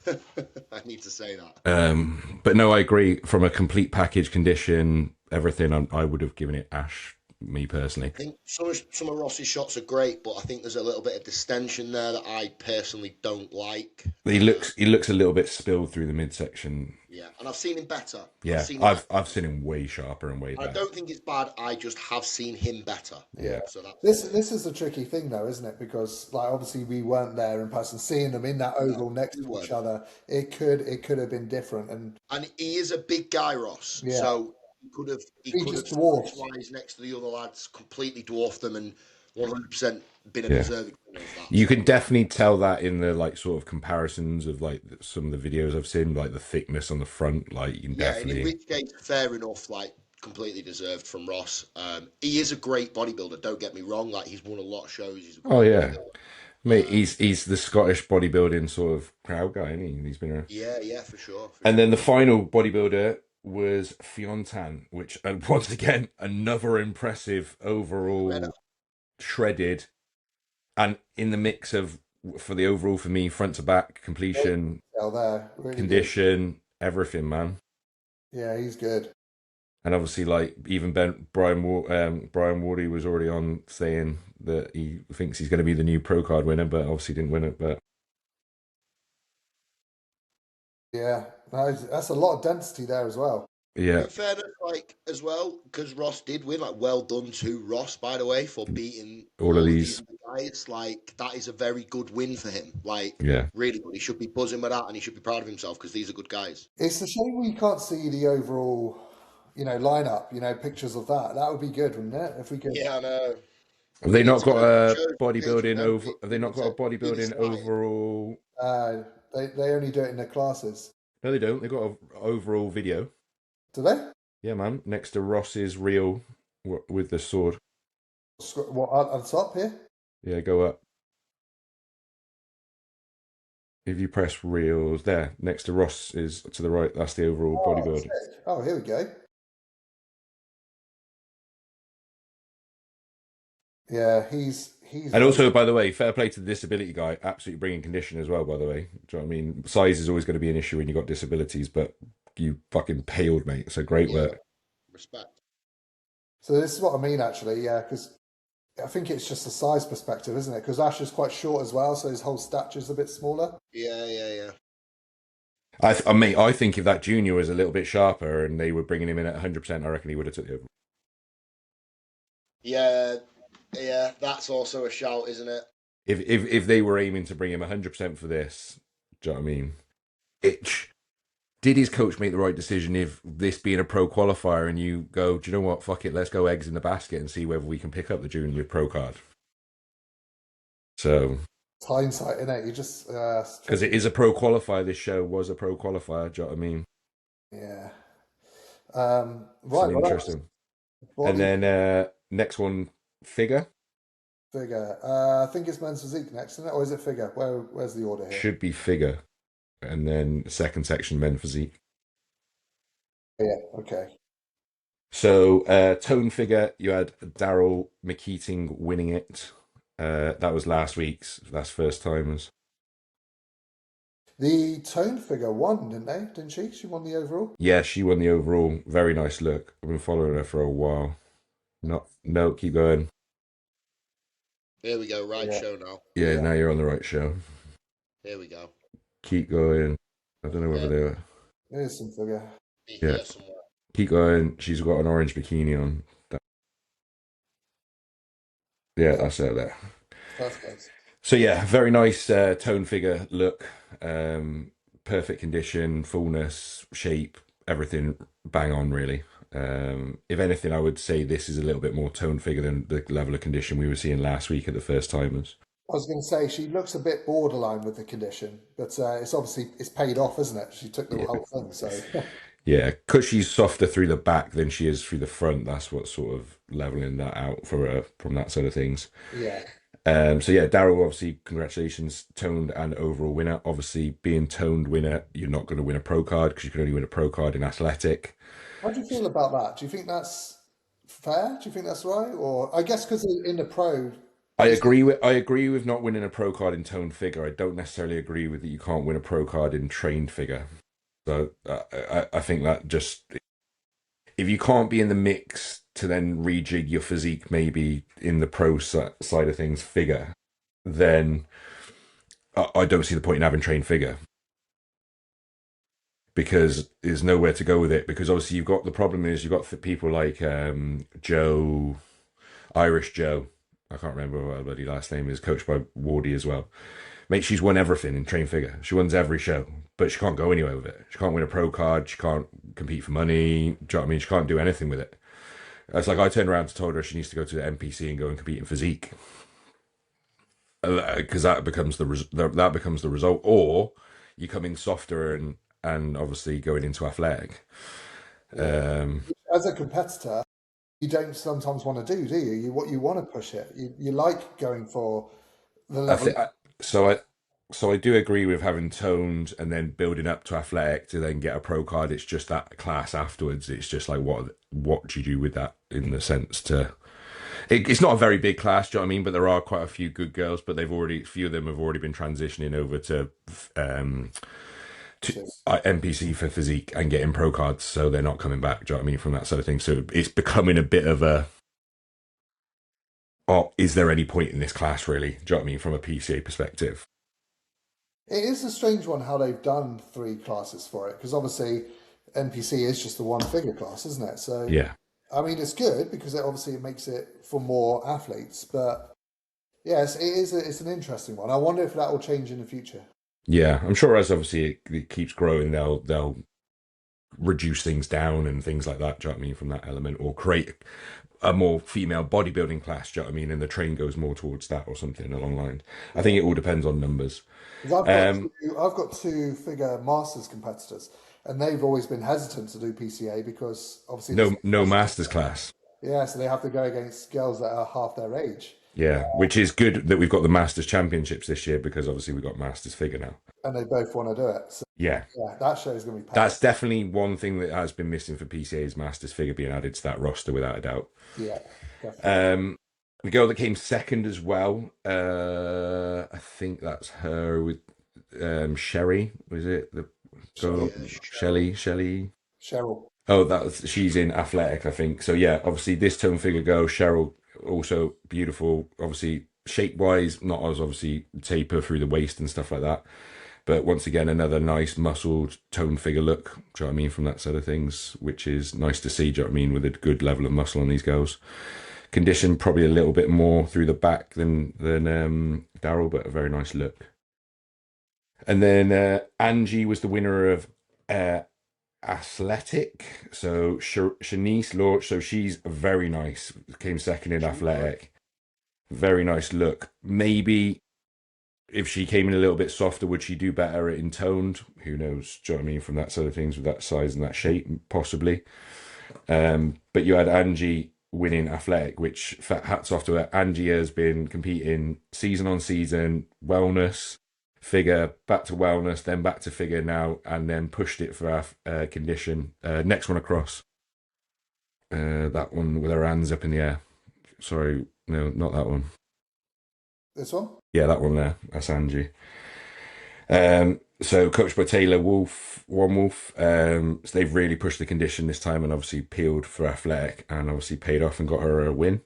Speaker 3: I need to say that.
Speaker 2: But no, I agree. From a complete package, condition, everything, I would have given it Ash. Me personally,
Speaker 3: I think some of Ross's shots are great, but I think there's a little bit of distension there that I personally don't like.
Speaker 2: he looks a little bit spilled through the midsection.
Speaker 3: Yeah, and I've seen him better.
Speaker 2: Yeah, I've seen him way sharper and way better.
Speaker 3: I don't think it's bad. I just have seen him better.
Speaker 2: Yeah.
Speaker 3: So that's
Speaker 1: This is a tricky thing, though, isn't it? Because like obviously we weren't there in person, seeing them in that oval next to each other. It could have been different, and
Speaker 3: he is a big guy, Ross.
Speaker 1: Yeah.
Speaker 3: So he could have
Speaker 1: dwarfed.
Speaker 3: size next to the other lads, completely dwarfed them, and 100% been a deserving winner of that.
Speaker 2: You can definitely tell that in the like sort of comparisons of like some of the videos I've seen, like the thickness on the front. Like you can definitely.
Speaker 3: In which case, fair enough. Like completely deserved from Ross. He is a great bodybuilder. Don't get me wrong. Like he's won a lot of shows. He's a great bodybuilder.
Speaker 2: Mate, he's the Scottish bodybuilding sort of crowd guy, isn't he? He's been around.
Speaker 3: Yeah, for sure.
Speaker 2: And then the final bodybuilder was Fiontan, which, and once again, another impressive overall shredded, and in the mix of for the overall for me, front to back completion,
Speaker 1: really
Speaker 2: condition, good. Everything, man.
Speaker 1: Yeah, he's good.
Speaker 2: And obviously, like even Brian Wardy was already on saying that he thinks he's going to be the new pro card winner, but obviously didn't win it. But
Speaker 1: yeah, that's a lot of density there as well.
Speaker 2: Yeah.
Speaker 3: In fairness, like as well, because Ross did win. Like, well done to Ross, by the way, for beating
Speaker 2: all of these
Speaker 3: guys. Like, that is a very good win for him. Like,
Speaker 2: yeah,
Speaker 3: really good. He should be buzzing with that, and he should be proud of himself because these are good guys.
Speaker 1: It's a shame we can't see the overall, lineup. Pictures of that. That would be good, wouldn't it? If we could.
Speaker 3: Yeah, I know.
Speaker 2: Have they not got a bodybuilding over? Have they not got a bodybuilding overall?
Speaker 1: They only do it in their classes.
Speaker 2: No, they don't. They got an overall video.
Speaker 1: Do they?
Speaker 2: Yeah, man. Next to Ross's reel with the sword.
Speaker 1: What on the top here?
Speaker 2: Yeah, go up. If you press reels there, next to Ross is to the right. That's the overall bodybuilding.
Speaker 1: Oh, here we go. Yeah, he's he's
Speaker 2: And
Speaker 1: very
Speaker 2: also, by the way, fair play to the disability guy, absolutely bringing condition as well, by the way. Do you know what I mean? Size is always going to be an issue when you've got disabilities, but you fucking paled, mate. So great
Speaker 3: Yeah,
Speaker 2: work.
Speaker 3: respect.
Speaker 1: so this is what I mean actually, yeah, because I think it's just a size perspective, isn't it? Because Ash is quite short as well, so his whole stature's a bit smaller.
Speaker 3: Yeah.
Speaker 2: I think if that junior was a little bit sharper and they were bringing him in at 100%, I reckon he would have took the over.
Speaker 3: Yeah, that's also a shout, isn't it?
Speaker 2: If they were aiming to bring him 100% for this, do you know what I mean? Itch. Did his coach make the right decision if this being a pro qualifier and you go, do you know what? Fuck it, let's go eggs in the basket and see whether we can pick up the junior pro card. So,
Speaker 1: It's hindsight, isn't it? You just
Speaker 2: because it is a pro qualifier, this show was a pro qualifier. Do you know what I mean?
Speaker 1: yeah.
Speaker 2: So
Speaker 1: Right, well, that's
Speaker 2: interesting. And
Speaker 1: body
Speaker 2: then next one, figure
Speaker 1: figure. I think it's men's physique next, isn't it? Or is it figure? Where's the order here?
Speaker 2: should be figure, and then second section men physique.
Speaker 1: Yeah, okay.
Speaker 2: So tone figure, you had Daryl McKeating winning it. That was last week's. That's first timers.
Speaker 1: The tone figure won, didn't they? Didn't she? She won the overall.
Speaker 2: Yeah, she won the overall. Very nice look. I've been following her for a while. No, keep going.
Speaker 3: Here we go, right
Speaker 1: Yeah.
Speaker 3: show now.
Speaker 2: Yeah,
Speaker 1: Yeah.
Speaker 2: now you're on the right show.
Speaker 3: Here we go.
Speaker 2: Keep going. I don't know whether
Speaker 3: Yeah.
Speaker 2: they're.
Speaker 1: There's some figure.
Speaker 3: Be
Speaker 2: Yeah.
Speaker 3: here somewhere.
Speaker 2: Keep going. She's got an orange bikini on. Yeah, that's her there.
Speaker 1: Perfect.
Speaker 2: So yeah, very nice tone figure look. Perfect condition, fullness, shape, everything bang on really. If anything, I would say this is a little bit more tone figure than the level of condition we were seeing last week at the first timers.
Speaker 1: I was going to say she looks a bit borderline with the condition, but it's obviously it's paid off, isn't it? She took the
Speaker 2: Yeah.
Speaker 1: whole thing, so
Speaker 2: Yeah, because she's softer through the back than she is through the front. That's what's sort of leveling that out for her from that side of things.
Speaker 1: yeah.
Speaker 2: So yeah, Daryl, obviously, congratulations, toned and overall winner. Obviously, being toned winner, you're not going to win a pro card because you can only win a pro card in athletic.
Speaker 1: How do you feel about that? Do you think that's fair? Do you think that's right? Or I guess because in the pro,
Speaker 2: I agree with not winning a pro card in toned figure. I don't necessarily agree with that you can't win a pro card in trained figure. So I think that just if you can't be in the mix to then rejig your physique maybe in the pro side of things figure, then I don't see the point in having trained figure because there's nowhere to go with it. Because obviously you've got the problem is you've got people like Joe, Irish Joe. I can't remember what her bloody last name is. Coached by Wardy as well. Mate, she's won everything in train figure. She wins every show, but she can't go anywhere with it. She can't win a pro card. She can't compete for money. Do you know what I mean? She can't do anything with it. It's like I turned around and told her she needs to go to the NPC and go and compete in physique because that becomes that becomes the result. Or you come in softer and obviously going into athletic.
Speaker 1: as a competitor, you don't sometimes want to do you? What you want to push it. You like going for the
Speaker 2: I
Speaker 1: level.
Speaker 2: think so. I do agree with having toned and then building up to athletic to then get a pro card. It's just that class afterwards. It's just like what do you do with that in the sense to. It's not a very big class, do you know what I mean? But there are quite a few good girls, but a few of them have already been transitioning over to NPC for physique and getting pro cards, so they're not coming back. Do you know what I mean? From that side of things, so it's becoming a bit of a. Oh, is there any point in this class really? Do you know what I mean? From a PCA perspective.
Speaker 1: It is a strange one how they've done three classes for it because obviously NPC is just the one figure class, isn't it? So
Speaker 2: Yeah.
Speaker 1: I mean, it's good because it makes it for more athletes, but yes, it's an interesting one. I wonder if that will change in the future.
Speaker 2: Yeah, I'm sure as obviously it keeps growing, they'll reduce things down and things like that. Do you know what I mean? From that element, or create a more female bodybuilding class. Do you know what I mean? And the train goes more towards that or something along lines. I think it all depends on numbers.
Speaker 1: 'Cause I've got two figure masters competitors, and they've always been hesitant to do PCA because obviously
Speaker 2: No masters class.
Speaker 1: yeah, so they have to go against girls that are half their age.
Speaker 2: Yeah, which is good that we've got the Masters Championships this year because obviously we've got Masters figure now.
Speaker 1: And they both want to do it. So
Speaker 2: Yeah,
Speaker 1: yeah, that show is going to be packed.
Speaker 2: that's definitely one thing that has been missing for PCA's Masters figure being added to that roster without a doubt.
Speaker 1: Yeah, definitely.
Speaker 2: The girl that came second as well, I think that's her with Sherry. Was it the girl?
Speaker 1: Cheryl.
Speaker 2: Shelley.
Speaker 1: Cheryl.
Speaker 2: Oh, she's in athletic, I think. So yeah, obviously this tone figure girl, Cheryl, also beautiful. Obviously shape wise, not as obviously taper through the waist and stuff like that. But once again, another nice muscled tone figure look. Do you know what I mean from that side of things, which is nice to see. Do you know what I mean with a good level of muscle on these girls. Condition probably a little bit more through the back than Daryl, but a very nice look. And then Angie was the winner of athletic. So Shanice Law, so she's very nice. Came second in athletic. Very nice look. Maybe if she came in a little bit softer, would she do better in toned? Who knows? Do you know what I mean? From that side of things, with that size and that shape, possibly. But you had Angie winning athletic, which hats off to her. Angie has been competing season on season, wellness, figure, back to wellness, then back to figure now, and then pushed it for our condition. Next one across. That one with her hands up in the air. Sorry, no, not that one.
Speaker 1: This one?
Speaker 2: Yeah, that one there. That's Angie. So coached by Taylor One Wolf. So they've really pushed the condition this time and obviously peeled for athletic and obviously paid off and got her a win.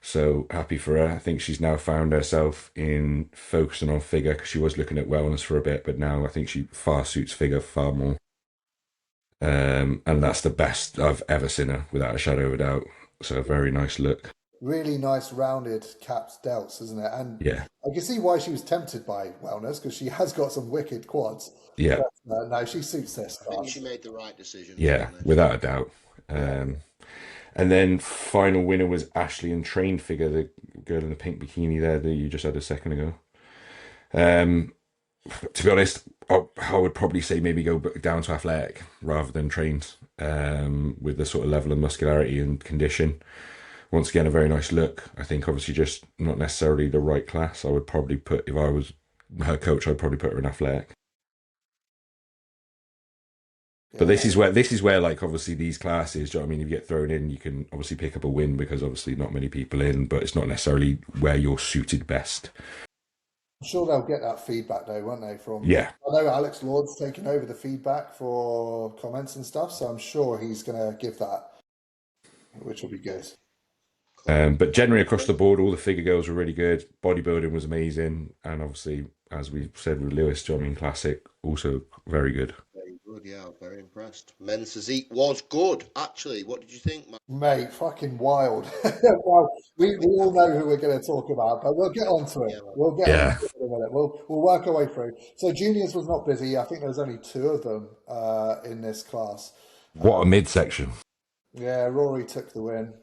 Speaker 2: So happy for her. I think she's now found herself in focusing on figure because she was looking at wellness for a bit, but now I think she far suits figure far more. And that's the best I've ever seen her without a shadow of a doubt. So a very nice look.
Speaker 1: Really nice rounded caps delts, isn't it? And
Speaker 2: Yeah.
Speaker 1: I can see why she was tempted by wellness because she has got some wicked quads.
Speaker 2: Yeah.
Speaker 1: But, no, she suits this.
Speaker 3: I think she made the right decision.
Speaker 2: Yeah, without a doubt. And then final winner was Ashley in trained figure, the girl in the pink bikini there that you just had a second ago. To be honest, I would probably say maybe go down to athletic rather than trained, with the sort of level of muscularity and condition. Once again, a very nice look. I think obviously just not necessarily the right class. I would probably put, if I was her coach, I'd probably put her in athletic. But this is where like obviously these classes, do you know what I mean? If you get thrown in, you can obviously pick up a win because obviously not many people in, but it's not necessarily where you're suited best.
Speaker 1: I'm sure they'll get that feedback though, won't they? From
Speaker 2: Yeah.
Speaker 1: I know Alex Lord's taking over the feedback for comments and stuff, so I'm sure he's going to give that, which will be good.
Speaker 2: But generally across the board, all the figure girls were really good. Bodybuilding was amazing, and obviously, as we said with Lewis, do you know what I mean? Classic, also very good.
Speaker 3: Very good, yeah, very impressed. Men's physique was good, actually. What did you think, Matt?
Speaker 1: Mate, fucking wild. Well, we all know who we're going to talk about, but we'll get onto it. We'll get onto it in a minute. We'll work our way through. So juniors was not busy. I think there was only 2 of them in this class.
Speaker 2: What a midsection.
Speaker 1: Yeah, Rory took the win.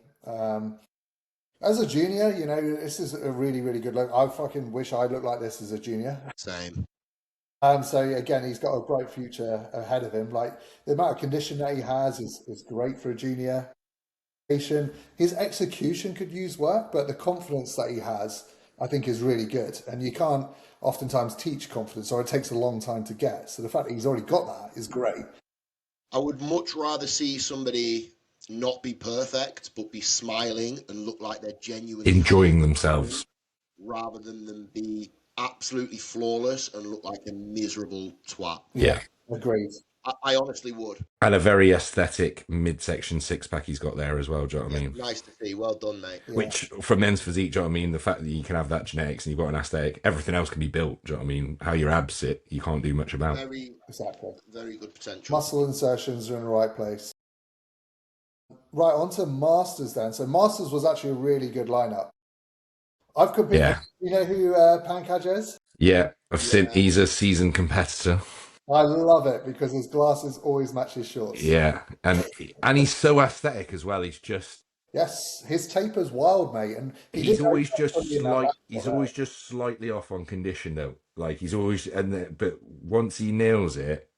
Speaker 1: As a junior, you know, this is a really, really good look. I fucking wish I looked like this as a junior.
Speaker 3: Same.
Speaker 1: So again, he's got a bright future ahead of him. Like the amount of condition that he has is great for a junior. His execution could use work, but the confidence that he has, I think, is really good. And you can't oftentimes teach confidence, or it takes a long time to get. So the fact that he's already got that is great.
Speaker 3: I would much rather see somebody not be perfect, but be smiling and look like they're genuinely
Speaker 2: enjoying themselves,
Speaker 3: rather than them be absolutely flawless and look like a miserable twat.
Speaker 2: Yeah.
Speaker 1: Agreed.
Speaker 3: I honestly would.
Speaker 2: And a very aesthetic midsection six-pack he's got there as well, do you know what I mean?
Speaker 3: Nice to see. Well done, mate.
Speaker 1: Yeah.
Speaker 2: Which, from men's physique, do you know what I mean? The fact that you can have that genetics and you've got an aesthetic, everything else can be built, do you know what I mean? How your abs sit, you can't do much about.
Speaker 1: Exactly.
Speaker 3: Very good potential.
Speaker 1: Muscle insertions are in the right place. Right, on to Masters then. So Masters was actually a really good lineup. I've competed.
Speaker 2: Yeah.
Speaker 1: You know who Pankaj is?
Speaker 2: Yeah, I've seen he's a seasoned competitor.
Speaker 1: I love it because his glasses always match his shorts.
Speaker 2: Yeah, and he's so aesthetic as well. He's just
Speaker 1: his taper's wild, mate, and
Speaker 2: he's always just slightly off on condition though. Like he's always but once he nails it,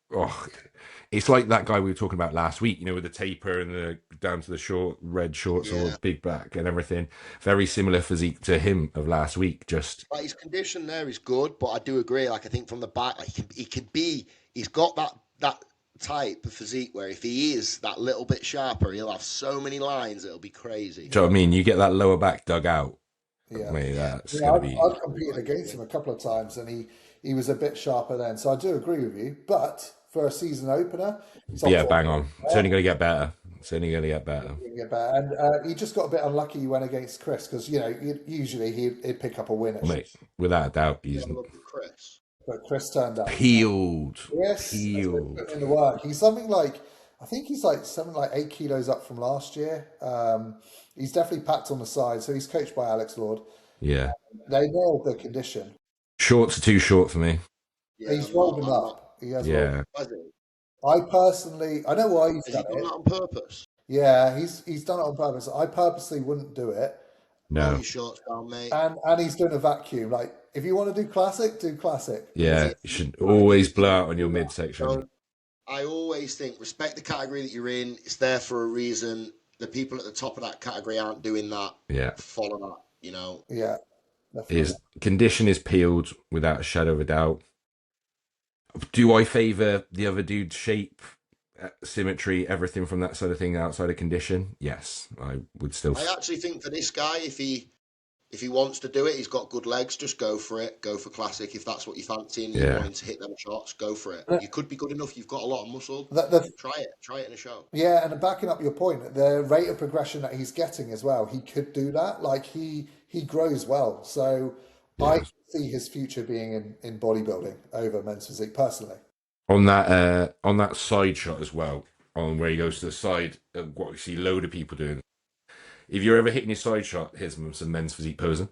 Speaker 2: it's like that guy we were talking about last week. You know, with the taper and the down to the short red shorts or big back and everything. Very similar physique to him of last week. Just
Speaker 3: like his condition there is good, but I do agree. Like I think from the back, like he's got that type of physique where if he is that little bit sharper, he'll have so many lines it'll be crazy.
Speaker 2: Do you know what I mean? You get that lower back dug out,
Speaker 1: Yeah.
Speaker 2: Mate, that's
Speaker 1: Yeah,
Speaker 2: going to be.
Speaker 1: I've competed against him a couple of times, and he was a bit sharper then. So I do agree with you. But for a season opener, top
Speaker 2: Yeah,
Speaker 1: 4
Speaker 2: bang on. It's only going to get better. It's only going to get better.
Speaker 1: get better. And he just got a bit unlucky when against Chris because usually he'd pick up a win at
Speaker 2: Well, mate, without a doubt, he's
Speaker 3: Look at Chris.
Speaker 1: but Chris turned up.
Speaker 2: peeled.
Speaker 1: Chris has been
Speaker 2: Peeled.
Speaker 1: putting in the work. He's something like I think he's like something like 8 kilos up from last year. He's definitely packed on the side. So he's coached by Alex Lord.
Speaker 2: Yeah.
Speaker 1: They nailed the condition.
Speaker 2: Shorts are too short for me.
Speaker 3: Yeah,
Speaker 1: He's rolled him up. He has rolled.
Speaker 2: Yeah.
Speaker 3: Has he?
Speaker 1: I know why he's
Speaker 3: Has he
Speaker 1: done
Speaker 3: done
Speaker 1: it.
Speaker 3: that on purpose?
Speaker 1: Yeah, he's done it on purpose. I purposely wouldn't do it.
Speaker 3: Roll
Speaker 2: No.
Speaker 3: your shorts down, mate.
Speaker 1: And he's doing a vacuum. Like if you want to do classic, do classic.
Speaker 2: Yeah. You should always blow out on your midsection.
Speaker 3: So, I always think respect the category that you're in. It's there for a reason. The people at the top of that category aren't doing that.
Speaker 2: Yeah.
Speaker 3: Follow that, you know.
Speaker 1: Yeah. Definitely.
Speaker 2: His condition is peeled without a shadow of a doubt. Do I favour the other dude's shape, symmetry, everything from that sort of thing outside of condition? Yes, I would still.
Speaker 3: I actually think for this guy, if he wants to do it, he's got good legs, just go for it. Go for classic. If that's what you're fancying, you're wanting to hit them shots, go for it. You could be good enough. You've got a lot of muscle. Try it. Try it in a show.
Speaker 1: Yeah, and backing up your point, the rate of progression that he's getting as well, he could do that. Like he grows well. So I see his future being in bodybuilding over men's physique personally.
Speaker 2: On that side shot as well, on where he goes to the side, what we see a load of people doing. If you're ever hitting your side shot, here's some men's physique posing.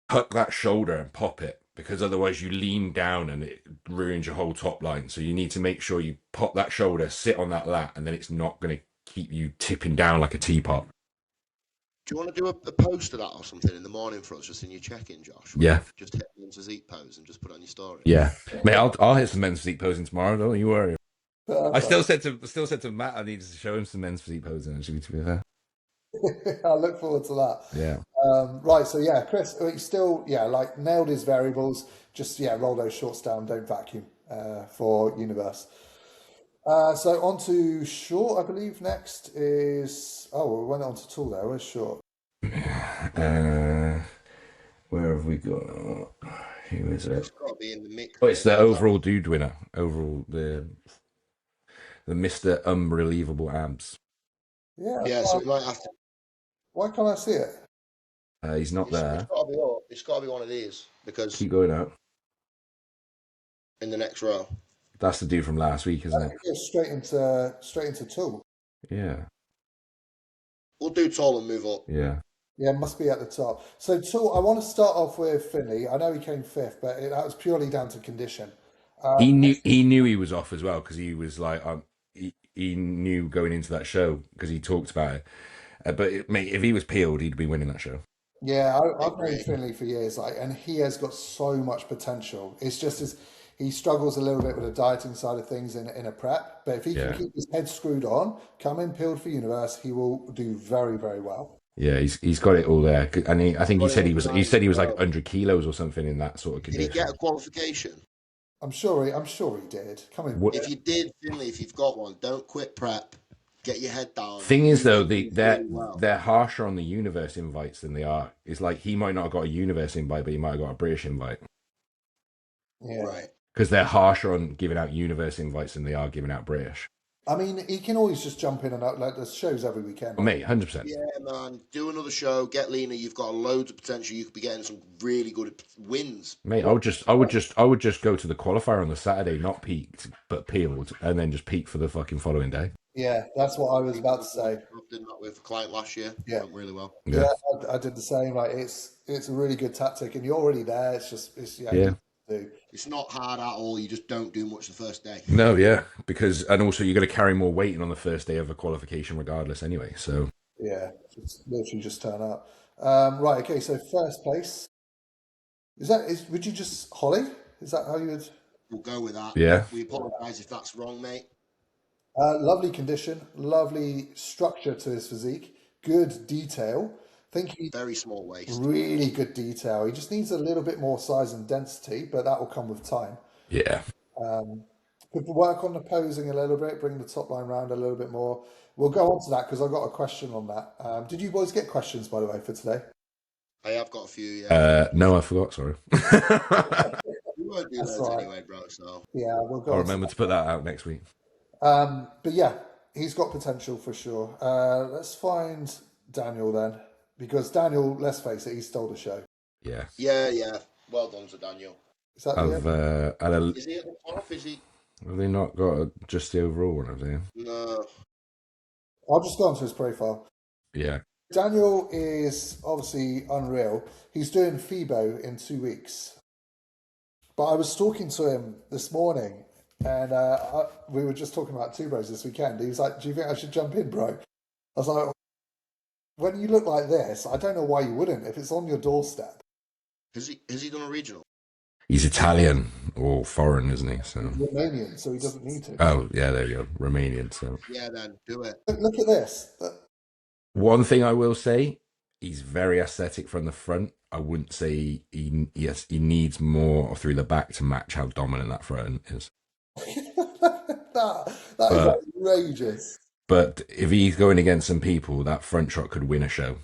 Speaker 2: Tuck that shoulder and pop it, because otherwise you lean down and it ruins your whole top line. So you need to make sure you pop that shoulder, sit on that lat, and then it's not going to keep you tipping down like a teapot.
Speaker 3: Do you want to do a post of that or something in the morning for us, just in your check-in, Josh?
Speaker 2: Yeah.
Speaker 3: Just hit men's physique pose and just put it on your story.
Speaker 2: Yeah, mate, I'll hit some men's physique posing tomorrow. Don't you worry. I still said to Matt I needed to show him some men's physique posing. Actually, to be fair.
Speaker 1: I look forward to that.
Speaker 2: Yeah.
Speaker 1: Right, so yeah, Chris, he still like nailed his variables. Just roll those shorts down, don't vacuum for Universe. So on to short, I believe next is we went on to tall there. Where's short?
Speaker 2: Where have we got? Who is it?
Speaker 3: It's got to be in the mix.
Speaker 2: Oh, it's the overall dude winner. Overall, the Mr. Unbelievable Abs.
Speaker 1: Yeah.
Speaker 3: Yeah, so we might have to.
Speaker 1: Why can't I see it?
Speaker 2: He's not there.
Speaker 3: It's got to be up. It's got to be one of these because
Speaker 2: Keep going out.
Speaker 3: in the next row.
Speaker 2: That's the dude from last week, isn't it?
Speaker 1: Go straight into tall.
Speaker 2: Yeah.
Speaker 3: We'll do tall and move up.
Speaker 2: Yeah.
Speaker 1: Yeah, it must be at the top. So tall. I want to start off with Finley. I know he came fifth, but that was purely down to condition.
Speaker 2: He knew he was off as well, because he was like he knew going into that show because he talked about it. But mate, if he was peeled, he'd be winning that show.
Speaker 1: Yeah, I've known Finley for years, and he has got so much potential. It's just he struggles a little bit with the dieting side of things in a prep, but if he can keep his head screwed on, come in peeled for Universe, he will do very, very well.
Speaker 2: Yeah, he's got it all there, and I think he said he was like 100 kilos or something in that sort of condition.
Speaker 3: Did he get a qualification?
Speaker 1: I'm sure he did. Come in.
Speaker 3: If you did, Finley, if you've got one, don't quit prep. Get your head down.
Speaker 2: Thing is, though, they're harsher on the Universe invites than they are. It's like he might not have got a Universe invite, but he might have got a British invite.
Speaker 1: Yeah.
Speaker 3: Right.
Speaker 2: Because they're harsher on giving out Universe invites than they are giving out British.
Speaker 1: I mean, he can always just jump in and out. Like there's shows every weekend.
Speaker 2: Oh, mate, 100%.
Speaker 3: Yeah, man. Do another show. Get leaner. You've got loads of potential. You could be getting some really good wins.
Speaker 2: Mate, I would just go to the qualifier on the Saturday, not peaked, but peeled, and then just peak for the fucking following day.
Speaker 1: Yeah, that's what I was about to say.
Speaker 3: I did that with a client last year.
Speaker 1: Yeah.
Speaker 3: Went really well.
Speaker 1: Yeah, I did the same. Like it's a really good tactic, and you're already there. It's
Speaker 2: Yeah.
Speaker 3: It's not hard at all. You just don't do much the first day.
Speaker 2: No, yeah, and also you're going to carry more weight on the first day of a qualification, regardless, anyway. So
Speaker 1: yeah, it's literally just turn up. Right. Okay. So first place would you just Holly? Is that how you would?
Speaker 3: We'll go with that.
Speaker 2: Yeah.
Speaker 3: We apologise if that's wrong, mate.
Speaker 1: Lovely condition, lovely structure to his physique, good detail. I think he
Speaker 3: Very small waist.
Speaker 1: really good detail. He just needs a little bit more size and density, but that will come with time.
Speaker 2: yeah,
Speaker 1: Could work on the posing a little bit, bring the top line round a little bit more. We'll go on to that because I've got a question on that. Did you boys get questions, by the way, for today?
Speaker 3: I have got a few, yeah.
Speaker 2: No, I forgot. Sorry.
Speaker 3: We won't do
Speaker 1: That's
Speaker 3: those
Speaker 1: right.
Speaker 3: anyway, bro. So
Speaker 1: Yeah, we'll go
Speaker 2: I'll
Speaker 1: on to
Speaker 2: remember to put that out next week.
Speaker 1: But yeah, he's got potential for sure. Let's find Daniel then, because Daniel, let's face it, he stole the show.
Speaker 2: Yeah.
Speaker 3: yeah. Well done to Daniel.
Speaker 1: Is that
Speaker 2: I've
Speaker 1: the
Speaker 2: had a.
Speaker 3: Is he at the top? Is he?
Speaker 2: Have they not got just the overall one? Have they?
Speaker 3: No.
Speaker 1: I'll just go onto his profile.
Speaker 2: Yeah.
Speaker 1: Daniel is obviously unreal. He's doing FIBO in 2 weeks. But I was talking to him this morning, and we were just talking about Two Bros this weekend. He was like, "Do you think I should jump in, bro?" I was like, "When you look like this, I don't know why you wouldn't. If it's on your doorstep."
Speaker 3: Has he done a regional?
Speaker 2: He's Italian or foreign, isn't he? So.
Speaker 1: Romanian, so he doesn't need to.
Speaker 2: Oh yeah, there you go. Romanian. So.
Speaker 3: Yeah, then do it.
Speaker 1: Look at this.
Speaker 2: One thing I will say, he's very aesthetic from the front. I wouldn't say he needs more through the back to match how dominant that front is.
Speaker 1: that is outrageous.
Speaker 2: But if he's going against some people, that front shot could win a show.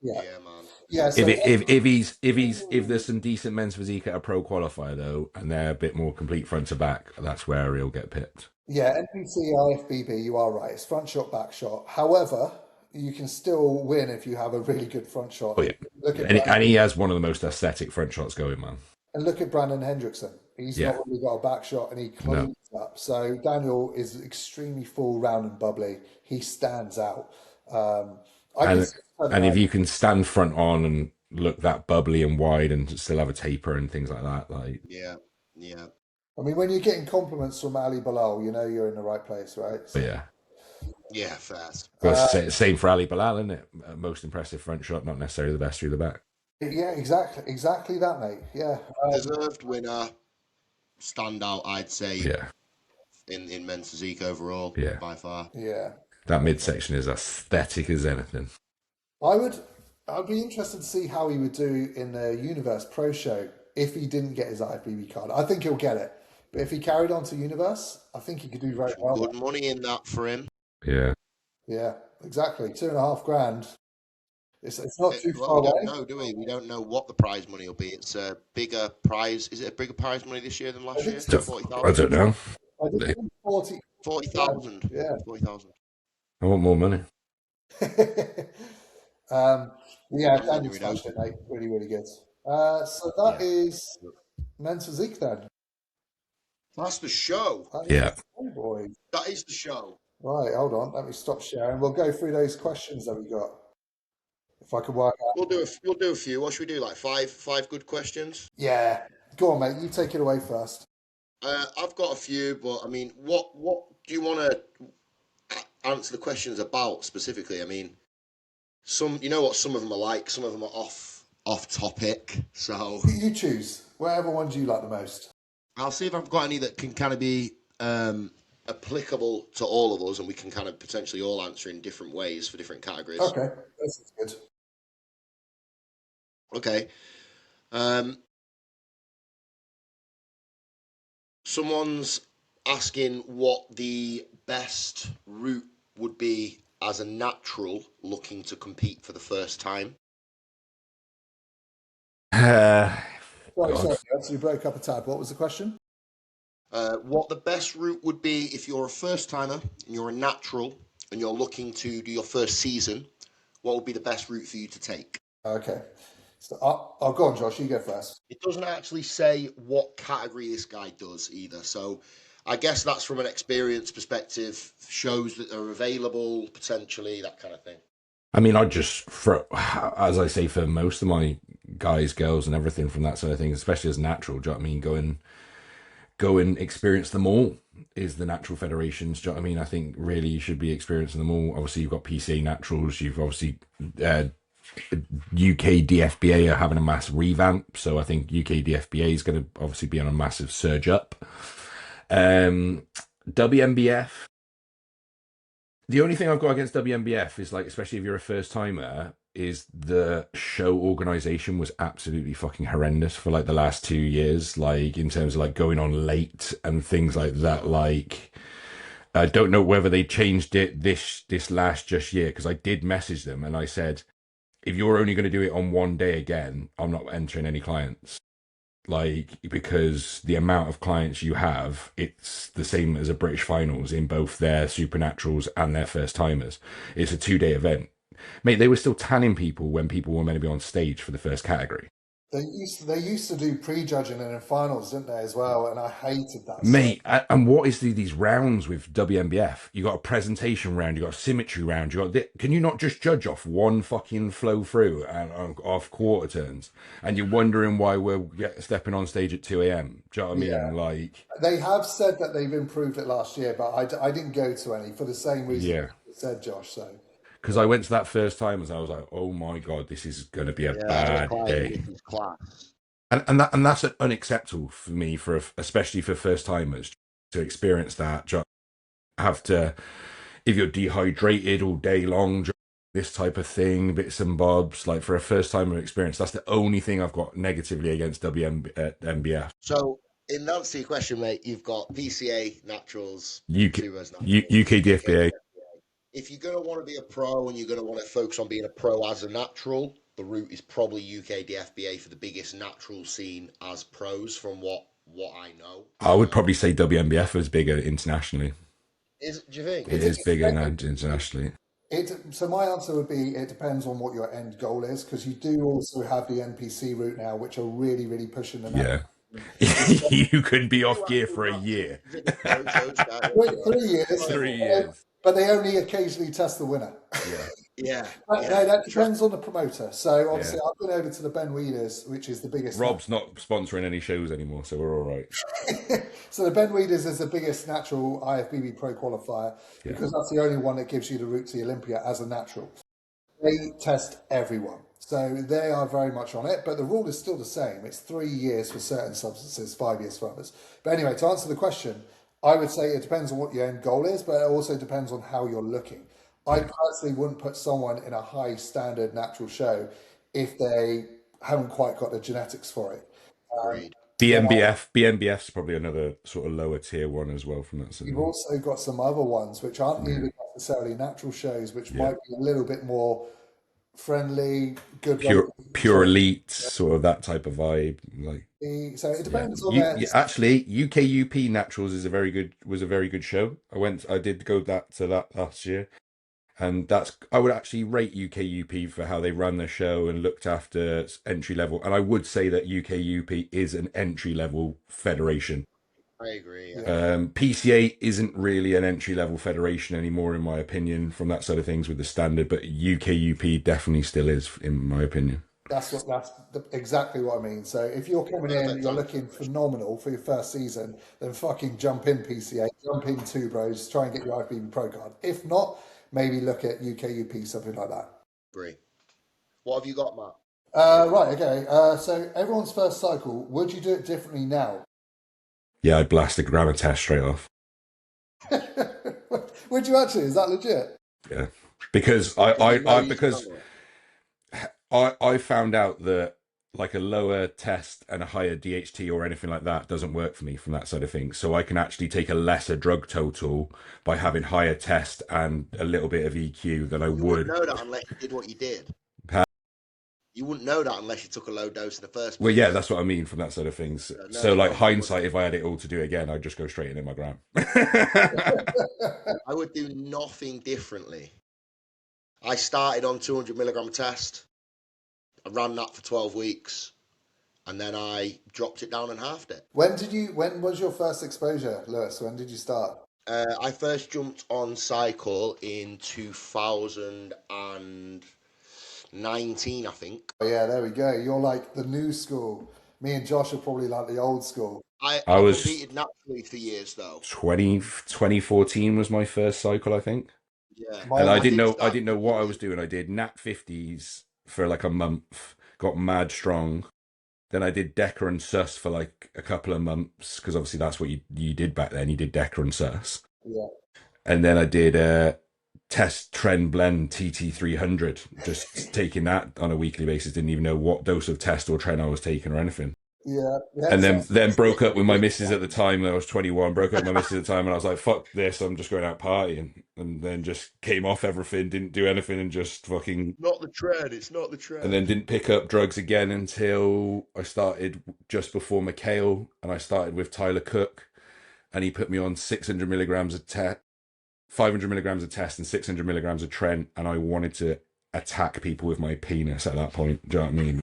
Speaker 1: Yeah,
Speaker 3: man.
Speaker 1: Yeah. So
Speaker 2: If there's some decent men's physique at a pro qualifier though, and they're a bit more complete front to back, that's where he'll get pipped.
Speaker 1: yeah, NPC IFBB, you are right. It's front shot, back shot. However, you can still win if you have a really good front shot.
Speaker 2: Oh yeah, and he has one of the most aesthetic front shots going, man.
Speaker 1: And look at Brandon Hendrickson. He's not really got a back shot, and he cleans up. So Daniel is extremely full, round, and bubbly. He stands out.
Speaker 2: And if you can stand front on and look that bubbly and wide and still have a taper and things like that, like
Speaker 3: yeah.
Speaker 1: I mean, when you're getting compliments from Ali Bilal, you know you're in the right place, right? So,
Speaker 3: yeah, fast.
Speaker 2: Well, same for Ali Bilal, isn't it? Most impressive front shot, not necessarily the best through the back.
Speaker 1: Yeah, exactly that, mate. Yeah,
Speaker 3: Deserved winner, standout, I'd say.
Speaker 2: Yeah.
Speaker 3: In men's physique overall, by far.
Speaker 1: Yeah.
Speaker 2: That midsection is aesthetic as anything.
Speaker 1: I'd be interested to see how he would do in the Universe Pro Show if he didn't get his IFBB card. I think he'll get it. But if he carried on to Universe, I think he could do very well.
Speaker 3: Good money in that for him.
Speaker 2: Yeah.
Speaker 1: Yeah, exactly. $2,500. It's not too far
Speaker 3: we
Speaker 1: away.
Speaker 3: Don't know, do we? We don't know what the prize money will be. It's a bigger prize. Is it a bigger prize money this year than last year? 40,000.
Speaker 2: I don't know.
Speaker 1: I think
Speaker 3: 40,000.
Speaker 1: Yeah.
Speaker 3: 40,000.
Speaker 2: I want more money.
Speaker 1: Yeah, Daniel smashed it, mate. Really, really good. So that is men's physique then.
Speaker 3: That's the show.
Speaker 1: Boy.
Speaker 3: That is the show.
Speaker 1: Right, hold on. Let me stop sharing. We'll go through those questions that we got. If I can work out.
Speaker 3: We'll do a few. What should we do? Like five good questions?
Speaker 1: Yeah. Go on, mate. You take it away first.
Speaker 3: I've got a few, but I mean, what do you want to answer the questions about specifically? I mean, some of them are like, some of them are off topic. So
Speaker 1: you choose whatever ones you like the most.
Speaker 3: I'll see if I've got any that can kind of be applicable to all of us, and we can kind of potentially all answer in different ways for different categories.
Speaker 1: Okay, this is good.
Speaker 3: Okay. Someone's asking what the best route would be as a natural looking to compete for the first time.
Speaker 1: Sorry, you broke up a tad. What was the question?
Speaker 3: What the best route would be if you're a first timer and you're a natural and you're looking to do your first season, what would be the best route for you to take?
Speaker 1: Okay. So I'll go on, Josh. You go first.
Speaker 3: It doesn't actually say what category this guy does either. So I guess that's from an experience perspective, shows that are available, potentially, that kind of thing.
Speaker 2: I mean, as I say, for most of my guys, girls, and everything from that sort of thing, especially as natural, do you know what I mean? Go and experience them all is the natural federations. Do you know what I mean? I think really you should be experiencing them all. Obviously, you've got PCA Naturals. You've obviously UK DFBA are having a mass revamp. So I think UK DFBA is going to obviously be on a massive surge up. WMBF. The only thing I've got against WMBF is, like, especially if you're a first timer, is the show organization was absolutely fucking horrendous for like the last 2 years, like in terms of like going on late and things like that. Like, I don't know whether they changed it this last just year, because I did message them and I said, if you're only going to do it on one day again, I'm not entering any clients. Like, because the amount of clients you have, it's the same as a British finals in both their supernaturals and their first timers. It's a 2-day event. Mate, they were still tanning people when people were meant to be on stage for the first category.
Speaker 1: They used to do prejudging and in finals, didn't they, as well? And I hated that stuff.
Speaker 2: Mate, and what is these rounds with WMBF? You got a presentation round, you got a symmetry round, can you not just judge off one fucking flow through and off quarter turns? And you're wondering why we're stepping on stage at 2 a.m. Do you know what I mean?
Speaker 1: Yeah.
Speaker 2: Like,
Speaker 1: They have said that they've improved it last year, but I didn't go to any for the same reason
Speaker 2: yeah.
Speaker 1: you said, Josh. So
Speaker 2: Because I went to that first time and I was like, oh my God, this is going to be a bad day.
Speaker 3: Class.
Speaker 2: And that's unacceptable for me, especially for first timers, to experience that. Have to, if you're dehydrated all day long, this type of thing, bits and bobs, like for a first timer experience, that's the only thing I've got negatively against WMBF.
Speaker 3: So, in answer to your question, mate, you've got PCA Naturals,
Speaker 2: UK DFBA.
Speaker 3: If you're going to want to be a pro and you're going to want to focus on being a pro as a natural, the route is probably UK DFBA for the biggest natural scene as pros, from what I know.
Speaker 2: I would probably say WMBF is bigger internationally.
Speaker 3: Do you think?
Speaker 2: It is bigger internationally.
Speaker 1: So my answer would be it depends on what your end goal is, because you do also have the NPC route now, which are really, really pushing them out.
Speaker 2: You could be off gear for a year.
Speaker 1: 3 years.
Speaker 2: 3 years.
Speaker 1: But they only occasionally test the winner.
Speaker 3: Yeah.
Speaker 1: No, that depends on the promoter. So obviously I've been over to the Ben Weeders, which is the biggest.
Speaker 2: Rob's not sponsoring any shows anymore, so we're all right.
Speaker 1: So the Ben Weeders is the biggest natural IFBB Pro qualifier, because that's the only one that gives you the route to the Olympia as a natural. They test everyone. So they are very much on it, but the rule is still the same. It's 3 years for certain substances, 5 years for others. But anyway, to answer the question, I would say it depends on what your end goal is, but it also depends on how you're looking. I personally wouldn't put someone in a high standard natural show if they haven't quite got the genetics for it.
Speaker 2: BNBF's probably another sort of lower tier one as well from that.
Speaker 1: You've also got some other ones which aren't even necessarily natural shows, which might be a little bit more friendly, good,
Speaker 2: pure elite, sort of that type of vibe. Like,
Speaker 1: so it depends on their...
Speaker 2: Actually, UKUP Naturals was a very good show. I did go to that last year, and I would actually rate UKUP for how they run the show and looked after entry level. And I would say that UKUP is an entry level federation.
Speaker 3: I agree.
Speaker 2: PCA isn't really an entry-level federation anymore, in my opinion, from that side of things with the standard, but UKUP definitely still is, in my opinion.
Speaker 1: That's exactly what I mean. So if you're coming in, you're looking phenomenal for your first season, then fucking jump in PCA, jump in Two Bros, try and get your IFBB Pro card. If not, maybe look at UKUP, something like that.
Speaker 3: Agree. What have you got, Matt?
Speaker 1: Right, okay. So everyone's first cycle, would you do it differently now?
Speaker 2: Yeah, I'd blast a grammar test straight off.
Speaker 1: Would you actually? Is that legit?
Speaker 2: Yeah, because I found out that like a lower test and a higher DHT or anything like that doesn't work for me from that side of things. So I can actually take a lesser drug total by having higher test and a little bit of EQ than I would.
Speaker 3: You wouldn't know that unless you did what you did. You wouldn't know that unless you took a low dose in the first place.
Speaker 2: Well, yeah, that's what I mean from that side of things. So like hindsight, if I had it all to do again, I'd just go straight in my gram.
Speaker 3: I would do nothing differently. I started on 200 milligram test. I ran that for 12 weeks. And then I dropped it down and halved it.
Speaker 1: When was your first exposure, Lewis? When did you start?
Speaker 3: I first jumped on cycle in 2019, I think.
Speaker 1: Oh, yeah, there we go. You're like the new school. Me and Josh are probably like the old school.
Speaker 3: I competed naturally for years, though.
Speaker 2: 2014 was my first cycle, I think.
Speaker 3: Yeah.
Speaker 2: And I didn't know what I was doing. I did nat 50s for like a month, got mad strong. Then I did Deca and Sus for like a couple of months, because obviously that's what you did back then. You did Deca and Sus.
Speaker 1: Yeah.
Speaker 2: And then I did test trend blend TT300, just taking that on a weekly basis. Didn't even know what dose of test or tren I was taking or anything.
Speaker 1: Yeah, yeah,
Speaker 2: And
Speaker 1: exactly.
Speaker 2: then broke up with my
Speaker 3: Quick
Speaker 2: missus at the time. I was 21. Broke up with my missus at the time, and I was like, "Fuck this! I'm just going out partying." And then just came off everything, didn't do anything, and just fucking.
Speaker 3: Not the trend. It's not the
Speaker 2: And then
Speaker 3: trend.
Speaker 2: didn't pick up drugs again until I started just before McHale, and I started with Tyler Cook, and he put me on 600 milligrams of 500 milligrams of test, and 600 milligrams of Trent, and I wanted to attack people with my penis at that point. Do you know what I mean?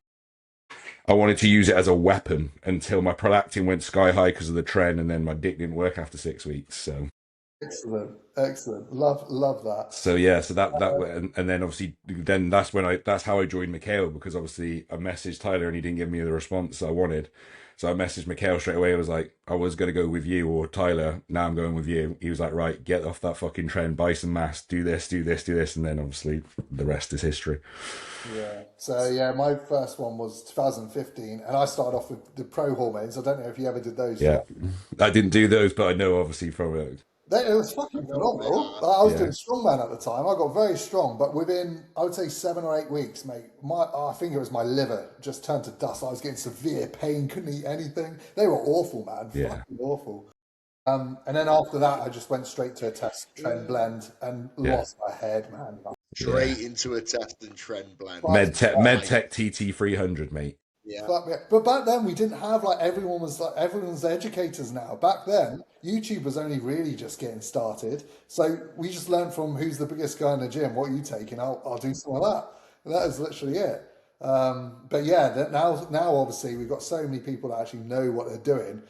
Speaker 2: I wanted to use it as a weapon until my prolactin went sky high because of the trend, and then my dick didn't work after 6 weeks. So,
Speaker 1: Excellent, excellent. Love that.
Speaker 2: so yeah, so and then obviously, then that's how I joined McHale, because obviously I messaged Tyler and he didn't give me the response I wanted. So I messaged McHale straight away. I was like, I was going to go with you or Tyler. Now I'm going with you. He was like, right, get off that fucking trend, buy some mass, do this, do this, do this. And then obviously the rest is history.
Speaker 1: Yeah. So yeah, my first one was 2015, and I started off with the pro hormones. I don't know if you ever did those.
Speaker 2: Yeah. I didn't do those, but I know obviously from it.
Speaker 1: It was fucking phenomenal. I was
Speaker 2: Yeah.
Speaker 1: doing strongman at the time. I got very strong, but within, I would say, 7 or 8 weeks, mate, I think it was my liver just turned to dust. I was getting severe pain, couldn't eat anything. They were awful, man.
Speaker 2: Yeah.
Speaker 1: Fucking awful. And then after that, I just went straight to a test trend blend and lost my head, man.
Speaker 3: Straight into a test and trend blend.
Speaker 2: MedTech TT 300, mate.
Speaker 3: Yeah.
Speaker 1: But back then we didn't have everyone's educators now. Back then, YouTube was only really just getting started. So we just learned from who's the biggest guy in the gym, what are you taking? I'll do some of that. And that is literally it. But yeah, now obviously we've got so many people that actually know what they're doing,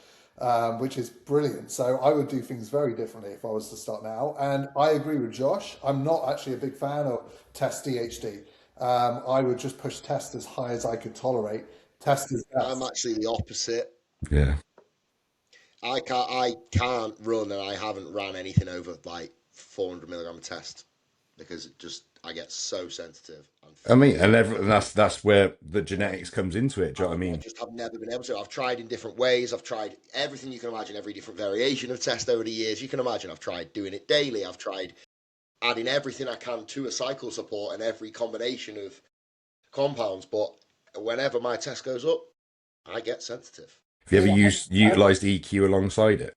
Speaker 1: which is brilliant. So I would do things very differently if I was to start now. And I agree with Josh. I'm not actually a big fan of test DHD. I would just push test as high as I could tolerate. Test is best.
Speaker 3: I'm actually the opposite.
Speaker 2: Yeah.
Speaker 3: I can't run, and I haven't ran anything over like 400 milligram test because I get so sensitive.
Speaker 2: I mean, and that's where the genetics comes into it. Do you know what I
Speaker 3: I
Speaker 2: mean?
Speaker 3: just have never been able to. I've tried in different ways. I've tried everything you can imagine, every different variation of test over the years you can imagine. I've tried doing it daily. I've tried adding everything I can to a cycle support and every combination of compounds. But whenever my test goes up, I get sensitive.
Speaker 2: Have you ever utilized EQ alongside it?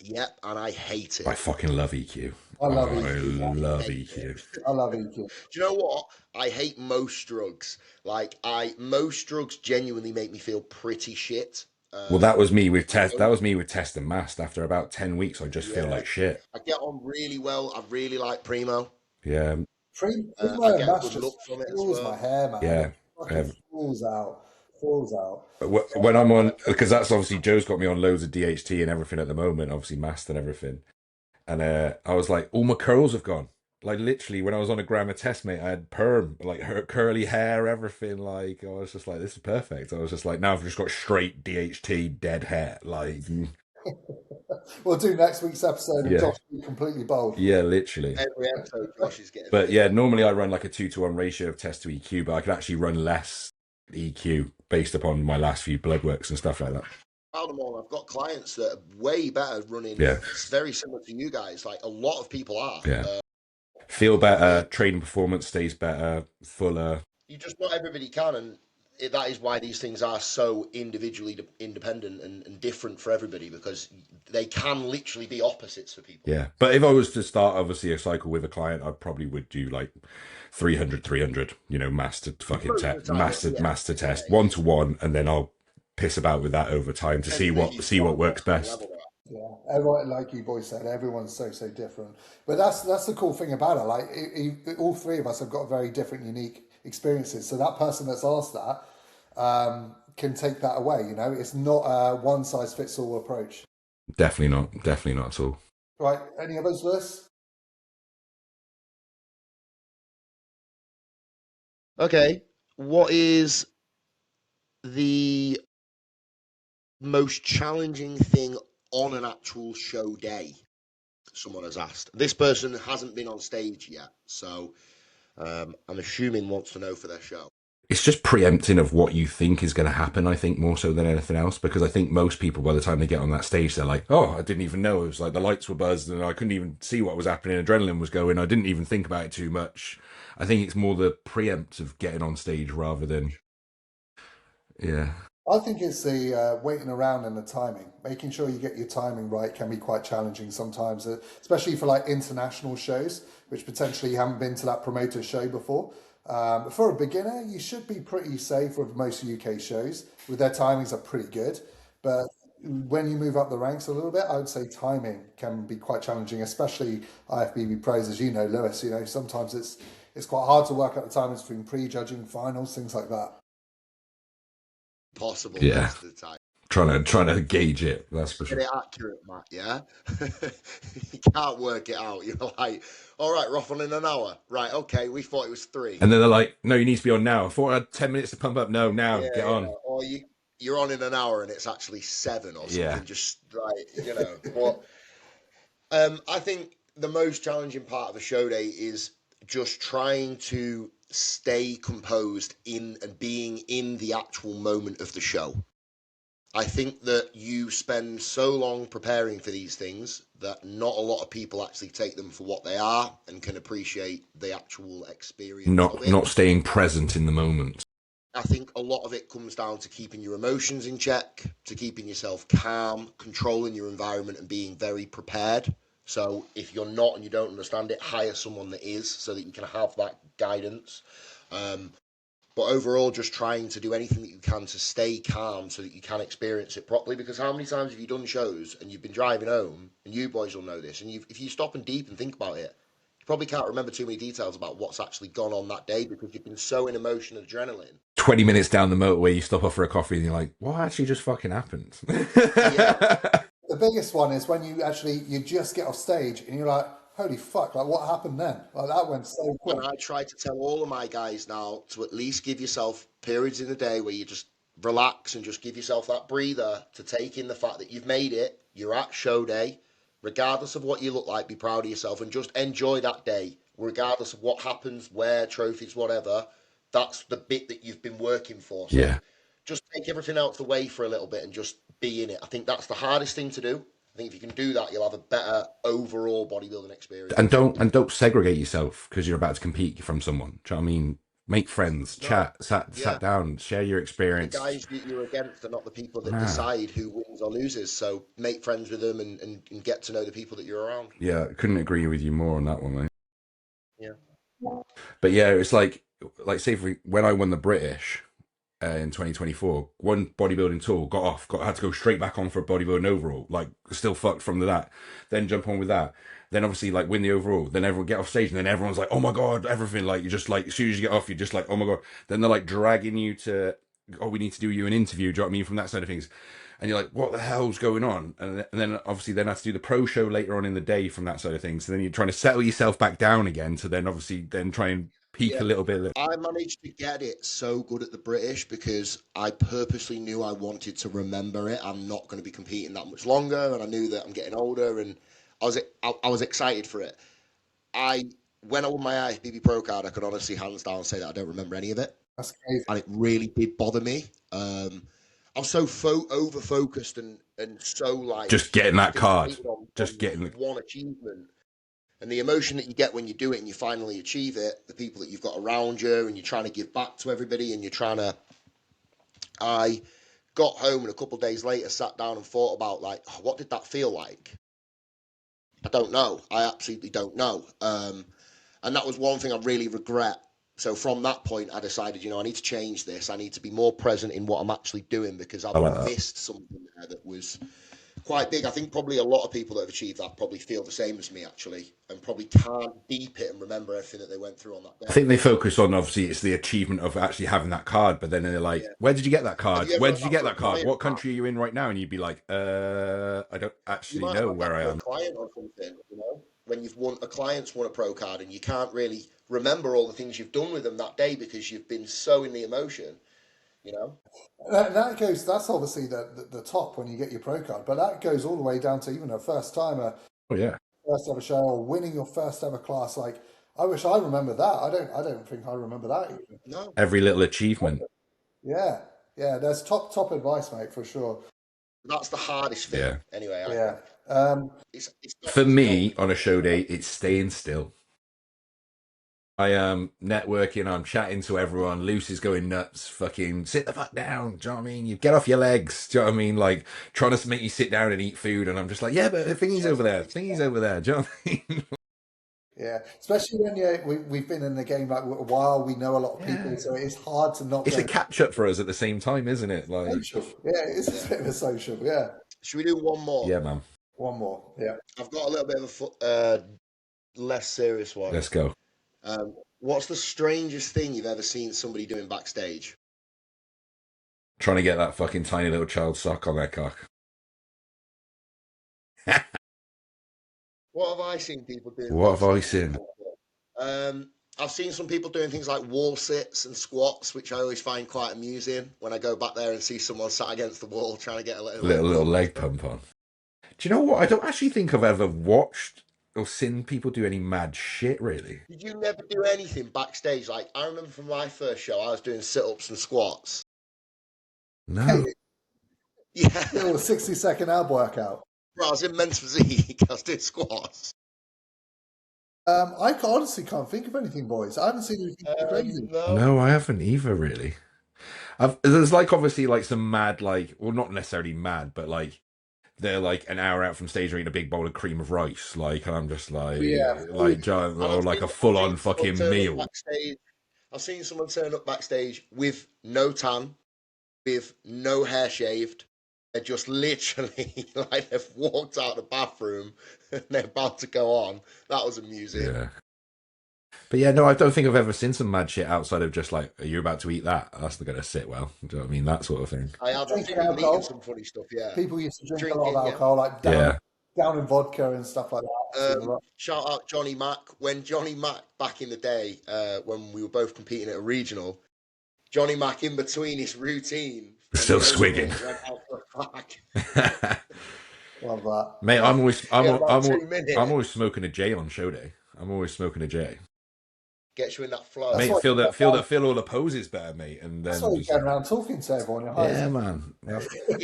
Speaker 3: Yep, and I hate it.
Speaker 2: I fucking love EQ.
Speaker 1: I love
Speaker 2: I
Speaker 1: EQ.
Speaker 2: love EQ.
Speaker 1: I love EQ.
Speaker 3: Do you know what? I hate most drugs. Most drugs genuinely make me feel pretty shit.
Speaker 2: Well, that was me with test. That was me with test and mast. After about 10 weeks, I just feel like shit.
Speaker 3: I get on really well. I really like Primo.
Speaker 2: Yeah.
Speaker 1: Primo
Speaker 3: I get a
Speaker 1: mass
Speaker 3: good look
Speaker 1: just
Speaker 3: from it as
Speaker 1: falls
Speaker 3: well.
Speaker 1: my hair, man.
Speaker 2: Yeah.
Speaker 1: Fucking falls out. Falls out.
Speaker 2: When I'm on, because that's obviously Joe's got me on loads of DHT and everything at the moment, obviously mast and everything. And I was like, all my curls have gone. Like literally, when I was on a gram of test, mate, I had perm, like her curly hair, everything. Like I was just like, this is perfect. I was just like, now I've just got straight DHT, dead hair. Like,
Speaker 1: We'll do next week's episode
Speaker 2: Yeah.
Speaker 1: of Josh being completely bald.
Speaker 2: yeah, literally.
Speaker 3: Every episode, Josh is getting.
Speaker 2: But yeah, normally I run like a 2-to-1 ratio of test to EQ, but I can actually run less EQ based upon my last few blood works and stuff like that.
Speaker 3: I've got clients that are way better running.
Speaker 2: Yeah.
Speaker 3: It's very similar to you guys. Like a lot of people are.
Speaker 2: Yeah. Feel better, training performance stays better, fuller.
Speaker 3: You just not everybody can, and that is why these things are so individually independent and different for everybody, because they can literally be opposites for people.
Speaker 2: Yeah. But if I was to start, obviously, a cycle with a client, I probably would do like 300, master fucking test, master test, 1-to-1, and then I'll piss about with that over time to see what works best.
Speaker 1: Yeah, everyone, like you boys said, everyone's so different. But that's the cool thing about it. Like all three of us have got very different, unique experiences. So that person that's asked that can take that away. It's not a one size fits all approach.
Speaker 2: Definitely not at all.
Speaker 1: Right, any others, Lewis?
Speaker 3: Okay, what is the most challenging thing on an actual show day? Someone has asked. This person hasn't been on stage yet, so I'm assuming wants to know for their show.
Speaker 2: It's just preempting of what you think is going to happen, I think, more so than anything else, because I think most people, by the time they get on that stage, they're like, oh, I didn't even know. It was like the lights were buzzed and I couldn't even see what was happening. Adrenaline was going. I didn't even think about it too much. I think it's more the preempt of getting on stage rather than, yeah.
Speaker 1: I think it's the waiting around and the timing. Making sure you get your timing right can be quite challenging sometimes, especially for like international shows, which potentially you haven't been to that promoter show before. But for a beginner, you should be pretty safe with most UK shows. With their timings are pretty good, but when you move up the ranks a little bit, I would say timing can be quite challenging, especially IFBB pros, as you know, Lewis. You know, sometimes it's quite hard to work out the timings between prejudging, finals, things like that.
Speaker 3: Possible
Speaker 2: Yeah,
Speaker 3: most of the time.
Speaker 2: trying to gauge it. That's for
Speaker 3: Get
Speaker 2: sure.
Speaker 3: it accurate, Matt, yeah? You can't work it out. You're like, all right, we're off on in an hour. Right, okay, we thought it was 3.
Speaker 2: And then they're like, "No, you need to be on now." I thought I had 10 minutes to pump up. No, now
Speaker 3: Yeah,
Speaker 2: get
Speaker 3: yeah.
Speaker 2: on.
Speaker 3: Or you're on in an hour and it's actually 7 or
Speaker 2: Yeah,
Speaker 3: something, just like, But I think the most challenging part of a show day is just trying to stay composed in and being in the actual moment of the show. I think that you spend so long preparing for these things that not a lot of people actually take them for what they are and can appreciate the actual experience of
Speaker 2: not
Speaker 3: it.
Speaker 2: staying present in the moment.
Speaker 3: I think a lot of it comes down to keeping your emotions in check, to keeping yourself calm, controlling your environment, and being very prepared. So if you're not and you don't understand it, hire someone that is so that you can have that guidance. Um, but overall, just trying to do anything that you can to stay calm so that you can experience it properly. Because how many times have you done shows and you've been driving home, and you boys will know this, and if you stop and deep and think about it, you probably can't remember too many details about what's actually gone on that day because you've been so in emotion and adrenaline.
Speaker 2: 20 minutes down the motorway, you stop off for a coffee, and you're like, "What actually just fucking happened?"
Speaker 3: Yeah,
Speaker 1: The biggest one is when you just get off stage and you're like, holy fuck, like what happened then? Like that went so
Speaker 3: and
Speaker 1: quick.
Speaker 3: I try to tell all of my guys now to at least give yourself periods in the day where you just relax and just give yourself that breather to take in the fact that you've made it, you're at show day, regardless of what you look like, be proud of yourself and just enjoy that day, regardless of what happens, where, trophies, whatever. That's the bit that you've been working for. So
Speaker 2: Yeah,
Speaker 3: just take everything else away for a little bit and just be in it. I think that's the hardest thing to do. I think if you can do that, you'll have a better overall bodybuilding
Speaker 2: and
Speaker 3: experience.
Speaker 2: don't segregate yourself because you're about to compete from someone. Do you know what I mean? Make friends,
Speaker 3: No,
Speaker 2: chat, sat
Speaker 3: yeah.
Speaker 2: down, share your
Speaker 3: The
Speaker 2: experience.
Speaker 3: guys that you're against are not the people that
Speaker 2: Nah,
Speaker 3: decide who wins or loses. So make friends with them and get to know the people that you're around.
Speaker 2: yeah, couldn't agree with you more on that one, mate.
Speaker 3: Yeah.
Speaker 2: But yeah, it's like say when I won the British in 2024, one bodybuilding tour, had to go straight back on for a bodybuilding overall, like still fucked from that, then jump on with that, then obviously like win the overall, then everyone get off stage, and then everyone's like, oh my god, everything, like you just like as soon as you get off, you're just like, oh my god, then they're like dragging you to, oh, we need to do you an interview, do you know what I mean, from that side of things, and you're like, what the hell's going on? And then obviously then I have to do the pro show later on in the day from that side of things, so then you're trying to settle yourself back down again to then obviously then try and peak
Speaker 3: Yeah.
Speaker 2: a little bit.
Speaker 3: I managed to get it so good at the British because I purposely knew I wanted to remember it. I'm not going to be competing that much longer, and I knew that I'm getting older, and I was excited for it. I When I won my IFBB Pro card, I could honestly hands down say that I don't remember any of it,
Speaker 1: That's crazy.
Speaker 3: and it really did bother me. I was so over focused and so
Speaker 2: Just
Speaker 3: like
Speaker 2: getting that card,
Speaker 3: fixated on
Speaker 2: just getting the
Speaker 3: one achievement. And the emotion that you get when you do it and you finally achieve it, the people that you've got around you, and you're trying to give back to everybody, and you're trying to. I got home and a couple of days later sat down and thought about like, oh, what did that feel like? I don't know. I absolutely don't know. And that was one thing I really regret. So from that point, I decided, I need to change this. I need to be more present in what I'm actually doing because
Speaker 2: I
Speaker 3: I've
Speaker 2: like that.
Speaker 3: missed something there that was quite big. I think probably a lot of people that have achieved that probably feel the same as me actually, and probably can't deep it and remember everything that they went through on that
Speaker 2: I
Speaker 3: day.
Speaker 2: think they focus on obviously it's the achievement of actually having that card, but then they're like,
Speaker 3: Yeah.
Speaker 2: "Where did you get that
Speaker 3: Have
Speaker 2: card?
Speaker 3: you ever
Speaker 2: Where
Speaker 3: had
Speaker 2: did you
Speaker 3: that
Speaker 2: get
Speaker 3: for a
Speaker 2: that card?
Speaker 3: client,
Speaker 2: What
Speaker 3: Matt?
Speaker 2: country are you in right now?" And you'd be like, I don't
Speaker 3: You
Speaker 2: actually
Speaker 3: might have
Speaker 2: know
Speaker 3: had
Speaker 2: where
Speaker 3: that
Speaker 2: I
Speaker 3: for a
Speaker 2: am."
Speaker 3: client or something, when a client's won a pro card and you can't really remember all the things you've done with them that day because you've been so in the emotion, you know?
Speaker 1: That's obviously the top when you get your pro card, but that goes all the way down to even a first timer,
Speaker 2: Oh yeah,
Speaker 1: first ever show, or winning your first ever class. Like, I wish I remember that. I don't think I remember that even.
Speaker 3: No.
Speaker 2: every little achievement.
Speaker 1: Yeah, yeah, that's top advice, mate, for sure.
Speaker 3: That's the hardest thing,
Speaker 2: Yeah,
Speaker 3: anyway, I
Speaker 1: Yeah.
Speaker 3: think.
Speaker 1: Um,
Speaker 3: It's not
Speaker 2: for
Speaker 3: easy, don't
Speaker 2: me
Speaker 3: get me
Speaker 2: on a
Speaker 3: wrong.
Speaker 2: show day, it's staying still. I am networking, I'm chatting to everyone, Luce is going nuts, fucking sit the fuck down, do you know what I mean? You get off your legs, do you know what I mean? Like trying to make me sit down and eat food, and I'm just like, yeah, but the thingy's over there, thingy's over there, do you know what I mean?
Speaker 1: Yeah, especially when we've been in the game like a while, we know a lot of people,
Speaker 2: Yeah.
Speaker 1: so it's hard to not
Speaker 2: It's
Speaker 1: go
Speaker 2: a catch up for us at the same time, isn't it? Like,
Speaker 1: social. Yeah, it's a bit of a social. Yeah,
Speaker 3: Should we do one more?
Speaker 2: yeah, man,
Speaker 1: one more. Yeah.
Speaker 3: I've got a little bit of a less serious one.
Speaker 2: let's go.
Speaker 3: What's the strangest thing you've ever seen somebody doing backstage?
Speaker 2: Trying to get that fucking tiny little child sock on their cock.
Speaker 3: What have I seen people doing
Speaker 2: What have I
Speaker 3: backstage?
Speaker 2: seen?
Speaker 3: I've seen some people doing things like wall sits and squats, which I always find quite amusing when I go back there and see someone sat against the wall trying to get a
Speaker 2: Little leg pump on. Do you know what? I don't actually think I've ever watched or seen people do any mad shit, really.
Speaker 3: Did you never do anything backstage? Like, I remember from my first show, I was doing sit-ups and squats.
Speaker 2: No.
Speaker 3: Yeah,
Speaker 1: Little 60-second ab workout.
Speaker 3: bro, I was in men's physique. I was doing squats.
Speaker 1: Honestly can't think of anything, boys. I haven't seen anything too crazy.
Speaker 3: No.
Speaker 2: No, I haven't either, really. There's like obviously like some mad, like, well, not necessarily mad, but like they're like an hour out from stage eating a big bowl of cream of rice, like, and I'm just like,
Speaker 1: Yeah.
Speaker 2: giant,
Speaker 3: And
Speaker 2: or like a full on fucking meal.
Speaker 3: I've seen someone turn up backstage with no tan, with no hair shaved. They're just literally like they've walked out the bathroom and they're about to go on. That was amusing.
Speaker 2: Yeah. But yeah, no, I don't think I've ever seen some mad shit outside of just like, are you about to eat that? That's not going to sit well. Do you know what I mean? That sort of thing.
Speaker 3: I have
Speaker 1: Drinking
Speaker 3: seen people
Speaker 1: alcohol.
Speaker 3: eating some funny stuff, yeah.
Speaker 1: People used to drink a
Speaker 3: Drinking,
Speaker 1: lot of
Speaker 3: yeah.
Speaker 1: alcohol, like down in vodka and stuff like that. I've seen a lot.
Speaker 3: Shout out Johnny Mack. When Johnny Mack, back in the day, when we were both competing at a regional, Johnny Mack, in between his routine,
Speaker 2: Still swigging.
Speaker 3: went out for a crack.
Speaker 1: Love that.
Speaker 2: Mate, I'm
Speaker 3: about 2 minutes.
Speaker 2: always smoking a J on show day. I'm always smoking a J.
Speaker 3: Gets you in that flow.
Speaker 2: Mate,
Speaker 1: what-
Speaker 2: feel all the poses better, mate. And
Speaker 1: That's
Speaker 2: then
Speaker 1: why you
Speaker 2: just,
Speaker 1: go around talking to everyone. You're high.
Speaker 2: yeah, man.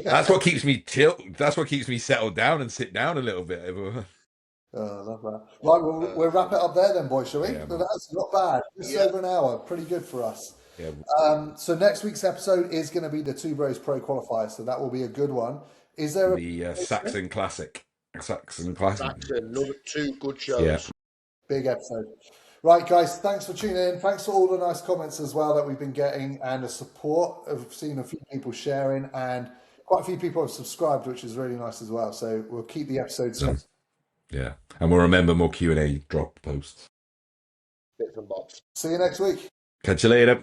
Speaker 2: That's what keeps me chill. That's what keeps me settled down and sit down a little bit.
Speaker 1: Oh, love that. Right, we'll wrap it up there then, boys, shall we?
Speaker 2: Yeah,
Speaker 1: So that's not bad. Just over an hour. Pretty good for us.
Speaker 2: Yeah.
Speaker 1: So next week's episode is going to be the Two Bros Pro Qualifiers, so that will be a good one. Is there
Speaker 2: The Saxon Classic. Saxon Classic.
Speaker 3: Another 2 good shows.
Speaker 2: Yeah.
Speaker 1: big episode? Right, guys, thanks for tuning in. Thanks for all the nice comments as well that we've been getting and the support. I've seen a few people sharing and quite a few people have subscribed, which is really nice as well. So we'll keep the episodes.
Speaker 2: Yeah. And we'll remember more Q&A drop posts.
Speaker 3: Bits and bobs.
Speaker 1: See you next week.
Speaker 2: Catch you later.